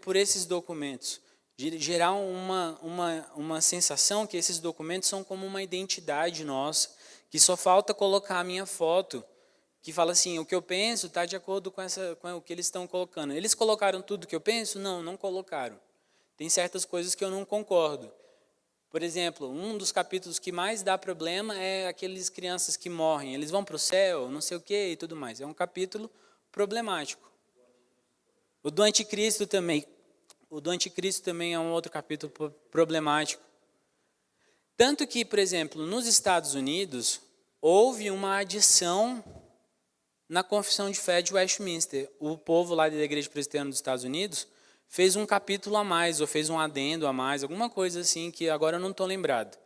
por esses documentos, de gerar uma sensação que esses documentos são como uma identidade nossa, que só falta colocar a minha foto, que fala assim, o que eu penso está de acordo com o que eles estão colocando. Eles colocaram tudo o que eu penso? Não, não colocaram. Tem certas coisas que eu não concordo. Por exemplo, um dos capítulos que mais dá problema é aqueles crianças que morrem. Eles vão para o céu, não sei o quê e tudo mais. É um capítulo problemático. O do anticristo também. O do anticristo também é um outro capítulo problemático. Tanto que, por exemplo, nos Estados Unidos, houve uma adição na Confissão de Fé de Westminster. O povo lá da Igreja Presbiteriana dos Estados Unidos fez um capítulo a mais, ou fez um adendo a mais, alguma coisa assim, que agora eu não estou lembrado.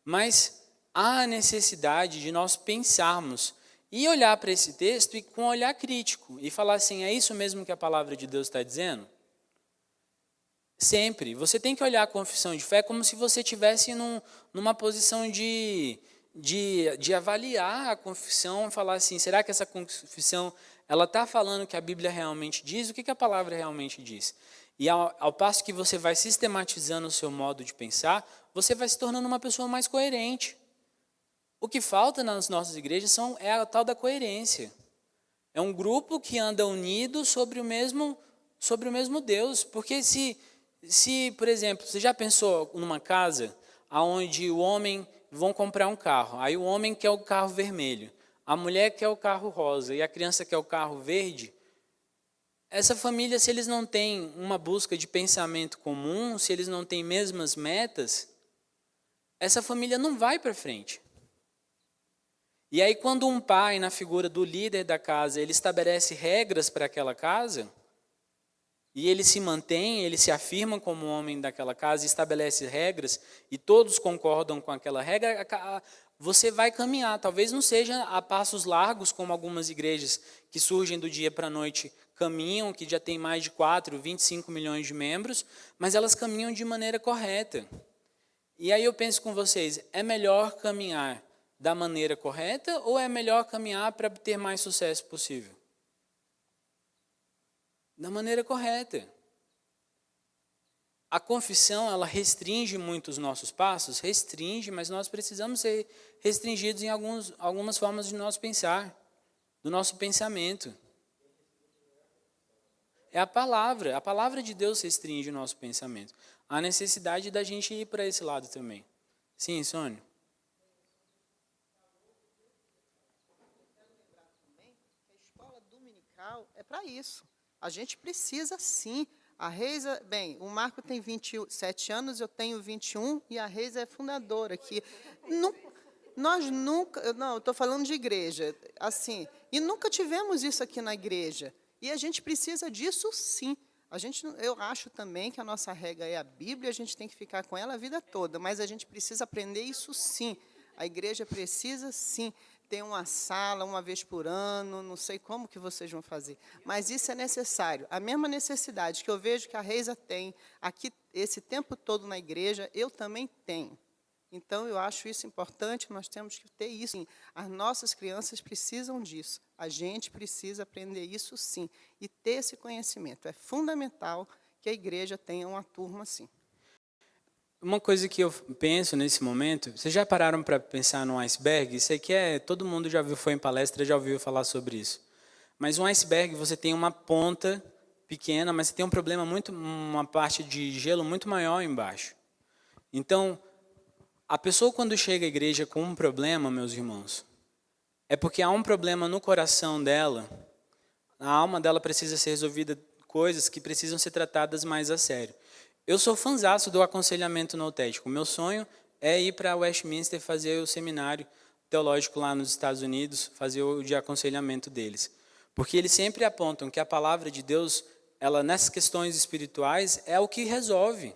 Mas há a necessidade de nós pensarmos e olhar para esse texto e com um olhar crítico, e falar assim, é isso mesmo que a palavra de Deus está dizendo? Sempre. Você tem que olhar a confissão de fé como se você estivesse numa posição de avaliar a confissão e falar assim, será que essa confissão ela está falando o que a Bíblia realmente diz? O que a palavra realmente diz? E ao passo que você vai sistematizando o seu modo de pensar, você vai se tornando uma pessoa mais coerente. O que falta nas nossas igrejas é a tal da coerência. É um grupo que anda unido sobre o mesmo Deus. Porque se, por exemplo, você já pensou numa casa onde o homem vão comprar um carro, aí o homem quer o carro vermelho, a mulher quer o carro rosa e a criança quer o carro verde? Essa família, se eles não têm uma busca de pensamento comum, se eles não têm mesmas metas, essa família não vai para frente. E aí, quando um pai, na figura do líder da casa, ele estabelece regras para aquela casa, e ele se mantém, ele se afirma como homem daquela casa, estabelece regras, e todos concordam com aquela regra, você vai caminhar. Talvez não seja a passos largos, como algumas igrejas que surgem do dia para a noite caminham, que já tem mais de 25 milhões de membros, mas elas caminham de maneira correta. E aí eu penso com vocês, é melhor caminhar da maneira correta ou é melhor caminhar para ter mais sucesso possível? Da maneira correta. A confissão, ela restringe muito os nossos passos? Restringe, mas nós precisamos ser restringidos em algumas formas de nós pensar, do nosso pensamento. É a palavra de Deus restringe o nosso pensamento. Há necessidade da gente ir para esse lado também. Sim, Sônia? A escola dominical é para isso. A gente precisa, sim. A Reisa, bem, o Marco tem 27 anos, eu tenho 21, e a Reisa é fundadora aqui. Nós nunca, não, eu estou falando de igreja, assim, e nunca tivemos isso aqui na igreja. E a gente precisa disso, sim. Eu acho também que a nossa regra é a Bíblia, a gente tem que ficar com ela a vida toda, mas a gente precisa aprender isso, sim. A igreja precisa, sim, ter uma sala uma vez por ano, não sei como que vocês vão fazer, mas isso é necessário. A mesma necessidade que eu vejo que a Reisa tem aqui esse tempo todo na igreja, eu também tenho. Então, eu acho isso importante, nós temos que ter isso. Sim. As nossas crianças precisam disso. A gente precisa aprender isso, sim. E ter esse conhecimento. É fundamental que a igreja tenha uma turma assim. Uma coisa que eu penso nesse momento, vocês já pararam para pensar num iceberg? Isso aqui todo mundo já viu, foi em palestra, já ouviu falar sobre isso. Mas um iceberg, você tem uma ponta pequena, mas você tem um problema uma parte de gelo muito maior embaixo. Então, a pessoa quando chega à igreja com um problema, meus irmãos, é porque há um problema no coração dela, a alma dela precisa ser resolvida, coisas que precisam ser tratadas mais a sério. Eu sou fãzaço do aconselhamento noutético. O meu sonho é ir para Westminster fazer o seminário teológico lá nos Estados Unidos, fazer o de aconselhamento deles. Porque eles sempre apontam que a palavra de Deus, ela nessas questões espirituais, é o que resolve.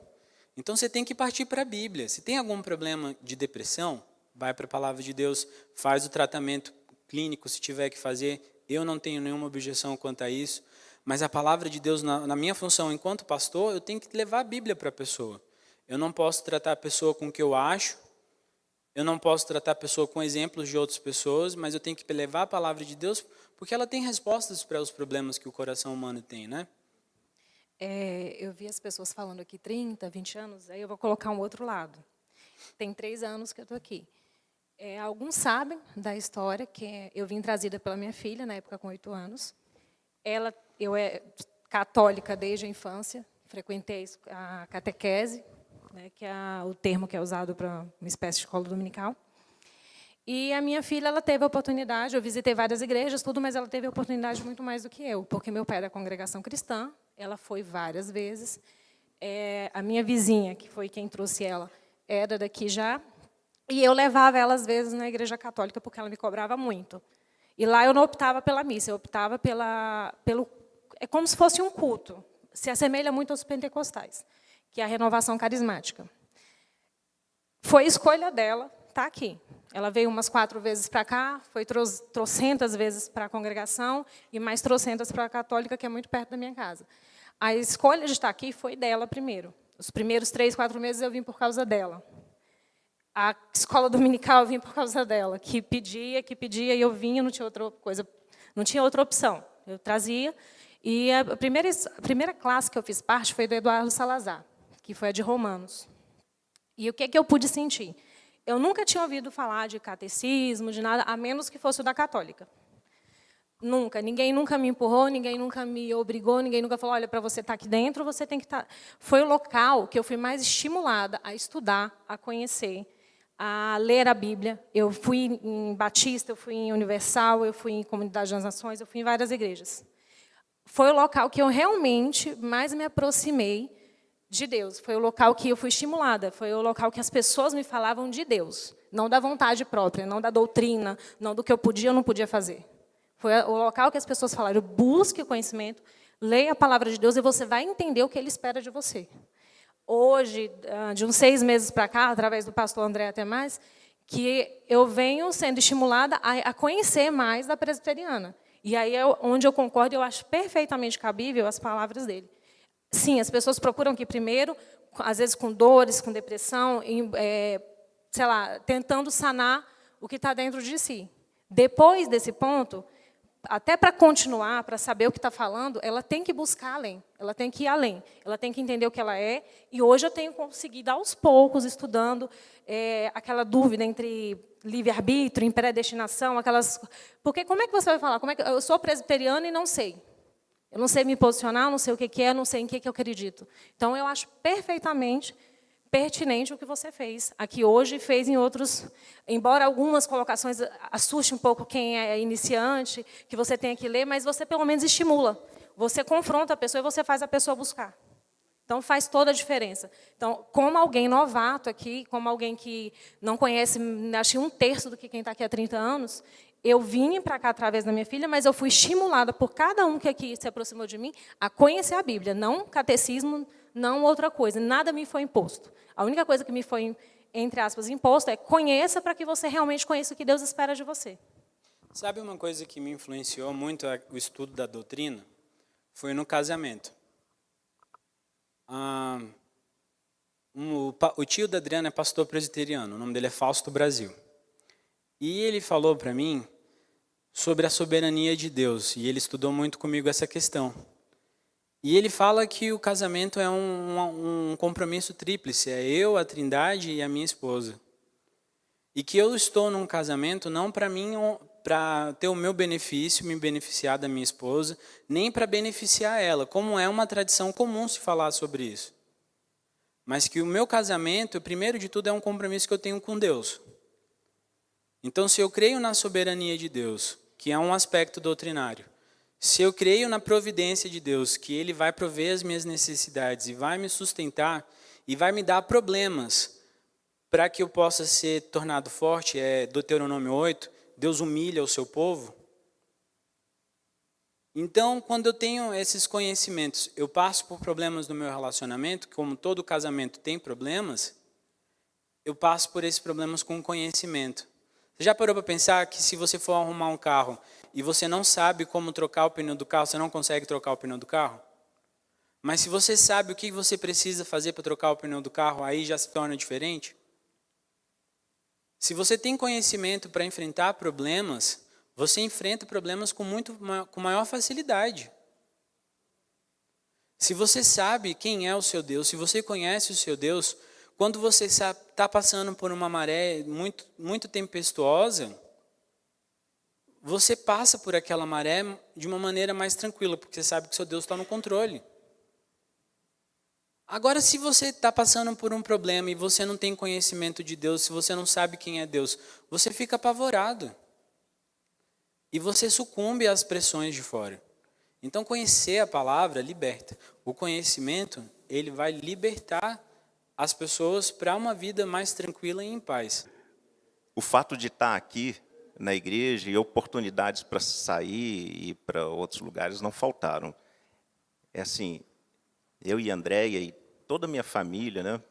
Então você tem que partir para a Bíblia. Se tem algum problema de depressão, vai para a palavra de Deus, faz o tratamento clínico se tiver que fazer. Eu não tenho nenhuma objeção quanto a isso. Mas a palavra de Deus, na minha função enquanto pastor, eu tenho que levar a Bíblia para a pessoa. Eu não posso tratar a pessoa com o que eu acho, eu não posso tratar a pessoa com exemplos de outras pessoas, mas eu tenho que levar a palavra de Deus, porque ela tem respostas para os problemas que o coração humano tem, né? Eu vi as pessoas falando aqui 30, 20 anos, aí eu vou colocar um outro lado. Tem 3 anos que eu estou aqui. Alguns sabem da história, que eu vim trazida pela minha filha, na época com 8 anos. Eu católica desde a infância, frequentei a catequese, né, que é o termo que é usado para uma espécie de escola dominical. E a minha filha, ela teve a oportunidade, eu visitei várias igrejas, tudo, mas ela teve a oportunidade muito mais do que eu, porque meu pai é da congregação cristã, ela foi várias vezes. A minha vizinha, que foi quem trouxe ela, era daqui já, e eu levava ela, às vezes, na igreja católica, porque ela me cobrava muito. E lá eu não optava pela missa, eu optava pelo... É como se fosse um culto, se assemelha muito aos pentecostais, que é a renovação carismática. Foi escolha dela estar aqui. Ela veio umas 4 vezes para cá, foi trocentas vezes para a congregação e mais trocentas para a católica, que é muito perto da minha casa. A escolha de estar aqui foi dela primeiro. Os primeiros 3, 4 meses eu vim por causa dela. A escola dominical eu vim por causa dela, que pedia, e eu vinha, não tinha outra coisa, não tinha outra opção. Eu trazia. E a primeira classe que eu fiz parte foi do Eduardo Salazar, que foi a de Romanos. E o que eu pude sentir? Eu nunca tinha ouvido falar de catecismo, de nada, a menos que fosse o da católica. Nunca. Ninguém nunca me empurrou, ninguém nunca me obrigou, ninguém nunca falou, olha, para você estar aqui dentro, você tem que estar... Foi o local que eu fui mais estimulada a estudar, a conhecer, a ler a Bíblia. Eu fui em Batista, eu fui em Universal, eu fui em Comunidade das Nações, eu fui em várias igrejas. Foi o local que eu realmente mais me aproximei de Deus. Foi o local que eu fui estimulada, foi o local que as pessoas me falavam de Deus, não da vontade própria, não da doutrina, não do que eu podia ou não podia fazer. Foi o local que as pessoas falaram, busque o conhecimento, leia a palavra de Deus e você vai entender o que Ele espera de você. Hoje, de uns 6 meses para cá, através do pastor André até mais, que eu venho sendo estimulada a conhecer mais da presbiteriana. E aí é onde eu concordo, eu acho perfeitamente cabível as palavras dele. Sim, as pessoas procuram aqui primeiro, às vezes com dores, com depressão, sei lá, tentando sanar o que está dentro de si. Depois desse ponto, até para continuar, para saber o que está falando, ela tem que buscar além, ela tem que ir além, ela tem que entender o que ela é. E hoje eu tenho conseguido, aos poucos, estudando aquela dúvida entre livre-arbítrio, em predestinação, aquelas... Porque como é que você vai falar? Eu sou presbiteriana e não sei. Eu não sei me posicionar, não sei o que é, não sei em que eu acredito. Então, eu acho perfeitamente pertinente o que você fez aqui hoje e fez em outros, embora algumas colocações assustem um pouco quem é iniciante, que você tenha que ler, mas você, pelo menos, estimula. Você confronta a pessoa e você faz a pessoa buscar. Então, faz toda a diferença. Então, como alguém novato aqui, como alguém que não conhece, acho que 1/3 do que quem está aqui há 30 anos, eu vim para cá através da minha filha, mas eu fui estimulada por cada um que aqui se aproximou de mim a conhecer a Bíblia, não catecismo, não outra coisa. Nada me foi imposto. A única coisa que me foi, entre aspas, imposto é conheça para que você realmente conheça o que Deus espera de você. Sabe uma coisa que me influenciou muito o estudo da doutrina? Foi no casamento. O tio da Adriana é pastor presbiteriano, o nome dele é Fausto Brasil. E ele falou para mim sobre a soberania de Deus, e ele estudou muito comigo essa questão. E ele fala que o casamento é um compromisso tríplice, é eu, a Trindade e a minha esposa. E que eu estou num casamento não para mim, para ter o meu benefício, me beneficiar da minha esposa, nem para beneficiar ela, como é uma tradição comum se falar sobre isso. Mas que o meu casamento, primeiro de tudo, é um compromisso que eu tenho com Deus. Então, se eu creio na soberania de Deus, que é um aspecto doutrinário, se eu creio na providência de Deus, que Ele vai prover as minhas necessidades e vai me sustentar e vai me dar problemas para que eu possa ser tornado forte, Deuteronômio 8, Deus humilha o seu povo. Então, quando eu tenho esses conhecimentos, eu passo por problemas no meu relacionamento, como todo casamento tem problemas, eu passo por esses problemas com conhecimento. Você já parou para pensar que se você for arrumar um carro e você não sabe como trocar o pneu do carro, você não consegue trocar o pneu do carro? Mas se você sabe o que você precisa fazer para trocar o pneu do carro, aí já se torna diferente? Se você tem conhecimento para enfrentar problemas, você enfrenta problemas com maior facilidade. Se você sabe quem é o seu Deus, se você conhece o seu Deus, quando você está passando por uma maré muito tempestuosa, você passa por aquela maré de uma maneira mais tranquila, porque você sabe que seu Deus está no controle. Agora, se você está passando por um problema e você não tem conhecimento de Deus, se você não sabe quem é Deus, você fica apavorado. E você sucumbe às pressões de fora. Então, conhecer a palavra liberta. O conhecimento, ele vai libertar as pessoas para uma vida mais tranquila e em paz. O fato de estar aqui na igreja e oportunidades para sair e ir para outros lugares não faltaram. É assim, eu e a Andréia e toda a minha família, né?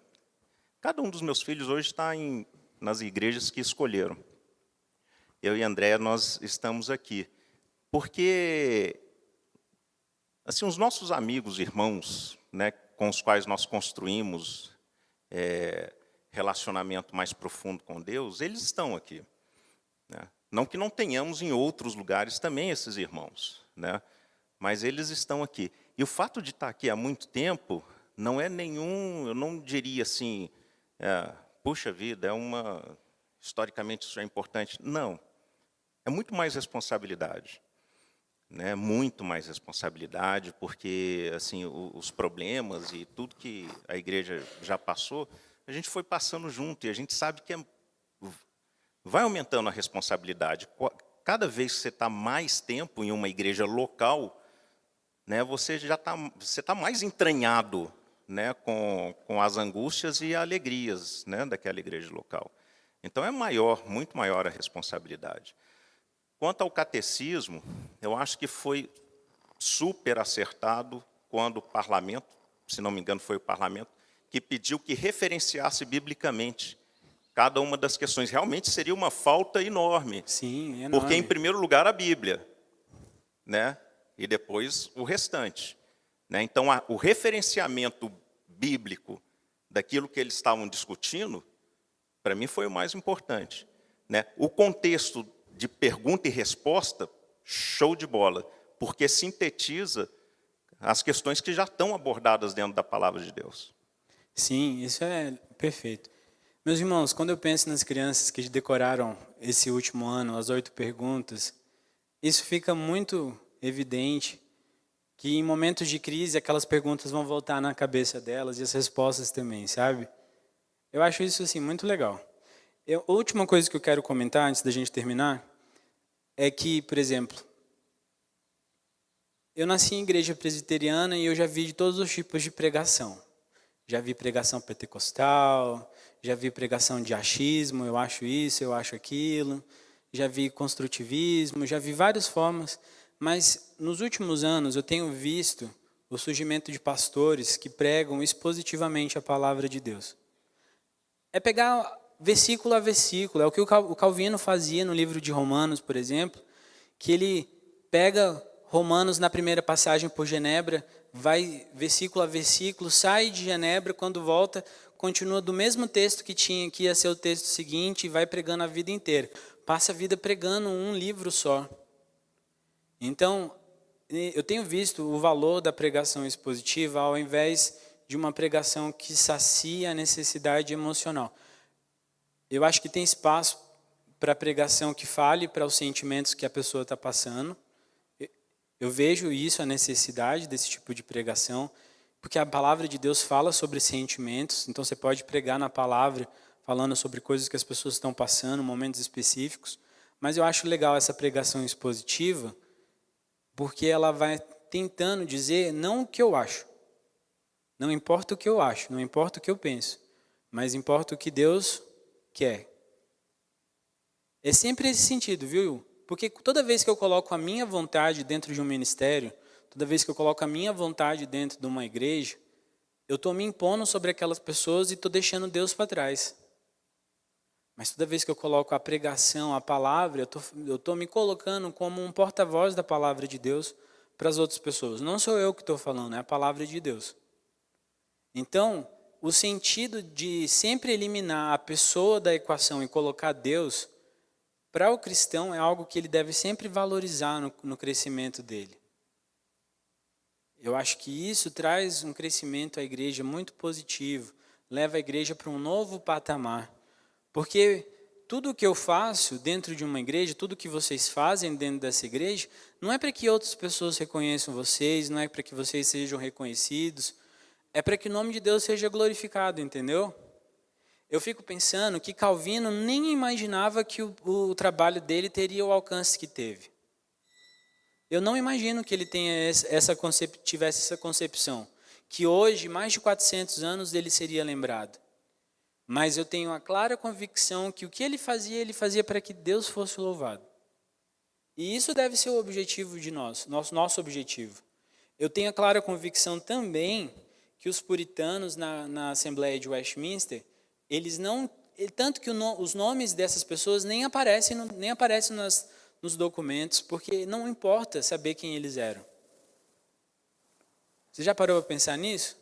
Cada um dos meus filhos hoje está nas igrejas que escolheram. Eu e a Andréia, nós estamos aqui. Porque assim, os nossos amigos, irmãos, né, com os quais nós construímos relacionamento mais profundo com Deus, eles estão aqui. Né? Não que não tenhamos em outros lugares também esses irmãos, né? Mas eles estão aqui. E o fato de estar aqui há muito tempo não é nenhum, eu não diria assim, puxa vida, historicamente isso é importante. Não, é muito mais responsabilidade. Né? Muito mais responsabilidade, porque assim, os problemas e tudo que a igreja já passou, a gente foi passando junto, e a gente sabe que vai aumentando a responsabilidade. Cada vez que você está mais tempo em uma igreja local, né, você está mais entranhado, né, com as angústias e alegrias, né, daquela igreja local. Então é muito maior a responsabilidade. Quanto ao catecismo, eu acho que foi super acertado quando o parlamento, se não me engano foi o parlamento, que pediu que referenciasse biblicamente cada uma das questões. Realmente seria uma falta enorme. Sim, enorme. Porque, em primeiro lugar, a Bíblia, né? E depois o restante. Né? Então, o referenciamento bíblico daquilo que eles estavam discutindo, para mim, foi o mais importante. Né? O contexto de pergunta e resposta, show de bola, porque sintetiza as questões que já estão abordadas dentro da palavra de Deus. Sim, isso é perfeito. Meus irmãos, quando eu penso nas crianças que decoraram esse último ano, as 8 perguntas, isso fica muito evidente que em momentos de crise aquelas perguntas vão voltar na cabeça delas e as respostas também, sabe? Eu acho isso assim muito legal. A última coisa que eu quero comentar antes da gente terminar é que, por exemplo, eu nasci em igreja presbiteriana e eu já vi de todos os tipos de pregação. Já vi pregação pentecostal, já vi pregação de achismo, eu acho isso, eu acho aquilo. Já vi construtivismo, já vi várias formas. Mas nos últimos anos eu tenho visto o surgimento de pastores que pregam expositivamente a palavra de Deus. É pegar versículo a versículo, é o que o Calvino fazia no livro de Romanos, por exemplo, que ele pega Romanos na primeira passagem por Genebra, vai versículo a versículo, sai de Genebra, quando volta, continua do mesmo texto que tinha, que ia ser o texto seguinte, e vai pregando a vida inteira. Passa a vida pregando um livro só. Então, eu tenho visto o valor da pregação expositiva ao invés de uma pregação que sacia a necessidade emocional. Eu acho que tem espaço para pregação que fale para os sentimentos que a pessoa está passando. Eu vejo isso, a necessidade desse tipo de pregação, porque a palavra de Deus fala sobre sentimentos, então você pode pregar na palavra falando sobre coisas que as pessoas estão passando, momentos específicos, mas eu acho legal essa pregação expositiva, porque ela vai tentando dizer não o que eu acho, não importa o que eu acho, não importa o que eu penso, mas importa o que Deus quer. É sempre esse sentido, viu? Porque toda vez que eu coloco a minha vontade dentro de um ministério, toda vez que eu coloco a minha vontade dentro de uma igreja, eu estou me impondo sobre aquelas pessoas e estou deixando Deus para trás. Mas toda vez que eu coloco a pregação, a palavra, eu estou me colocando como um porta-voz da palavra de Deus para as outras pessoas. Não sou eu que estou falando, é a palavra de Deus. Então, o sentido de sempre eliminar a pessoa da equação e colocar Deus, para o cristão é algo que ele deve sempre valorizar no crescimento dele. Eu acho que isso traz um crescimento à igreja muito positivo, leva a igreja para um novo patamar. Porque tudo o que eu faço dentro de uma igreja, tudo o que vocês fazem dentro dessa igreja, não é para que outras pessoas reconheçam vocês, não é para que vocês sejam reconhecidos, é para que o nome de Deus seja glorificado, entendeu? Eu fico pensando que Calvino nem imaginava que o trabalho dele teria o alcance que teve. Eu não imagino que ele tivesse essa concepção, que hoje, mais de 400 anos, ele seria lembrado. Mas eu tenho a clara convicção que o que ele fazia para que Deus fosse louvado. E isso deve ser o objetivo de nosso objetivo. Eu tenho a clara convicção também que os puritanos na Assembleia de Westminster, eles não, tanto que os nomes dessas pessoas nem aparecem nos documentos, porque não importa saber quem eles eram. Você já parou para pensar nisso?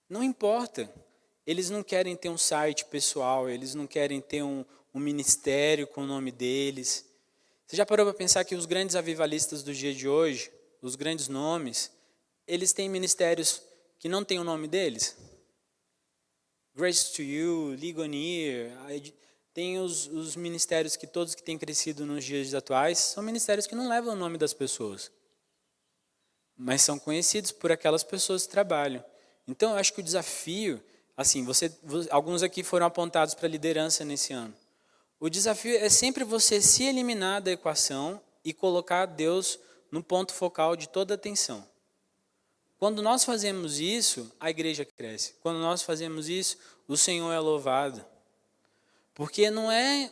Não importa. Eles não querem ter um site pessoal, eles não querem ter um ministério com o nome deles. Você já parou para pensar que os grandes avivalistas do dia de hoje, os grandes nomes, eles têm ministérios que não têm o nome deles? Grace to You, Ligonier, tem os ministérios que todos que têm crescido nos dias atuais, são ministérios que não levam o nome das pessoas, mas são conhecidos por aquelas pessoas que trabalham. Então, eu acho que o desafio, assim, alguns aqui foram apontados para a liderança nesse ano. O desafio é sempre você se eliminar da equação e colocar Deus no ponto focal de toda a atenção. Quando nós fazemos isso, a igreja cresce. Quando nós fazemos isso, o Senhor é louvado. Porque não é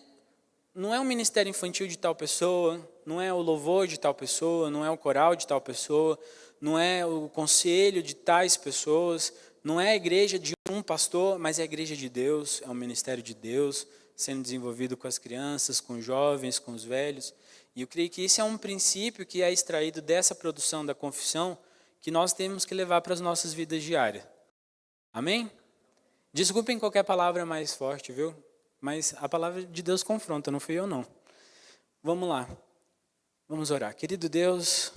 o ministério infantil de tal pessoa, não é o louvor de tal pessoa, não é o coral de tal pessoa, não é o conselho de tais pessoas, não é a igreja de um pastor, mas é a igreja de Deus, é o ministério de Deus, sendo desenvolvido com as crianças, com os jovens, com os velhos. E eu creio que isso é um princípio que é extraído dessa produção da confissão, que nós temos que levar para as nossas vidas diárias. Amém? Desculpem qualquer palavra mais forte, viu? Mas a palavra de Deus confronta, não fui eu não. Vamos lá. Vamos orar. Querido Deus,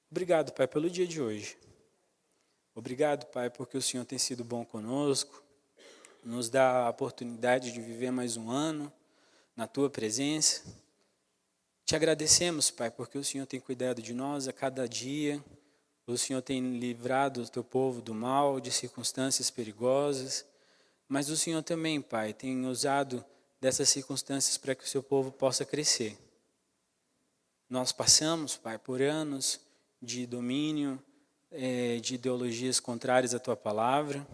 obrigado, Pai, pelo dia de hoje. Obrigado, Pai, porque o Senhor tem sido bom conosco, nos dá a oportunidade de viver mais um ano na Tua presença. Te agradecemos, Pai, porque o Senhor tem cuidado de nós a cada dia. O Senhor tem livrado o Teu povo do mal, de circunstâncias perigosas. Mas o Senhor também, Pai, tem usado dessas circunstâncias para que o Seu povo possa crescer. Nós passamos, Pai, por anos de domínio, de ideologias contrárias à Tua palavra.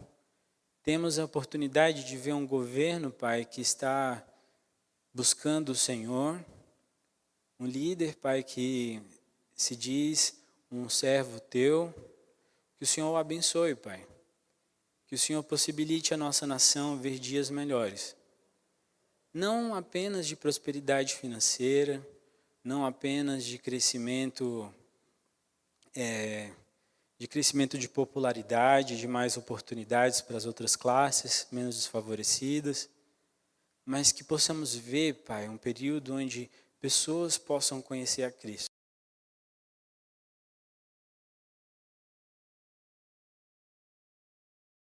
Temos a oportunidade de ver um governo, Pai, que está buscando o Senhor. Um líder, Pai, que se diz um servo Teu. Que o Senhor o abençoe, Pai. Que o Senhor possibilite a nossa nação ver dias melhores. Não apenas de prosperidade financeira, não apenas de crescimento de popularidade, de mais oportunidades para as outras classes menos desfavorecidas, mas que possamos ver, Pai, um período onde pessoas possam conhecer a Cristo.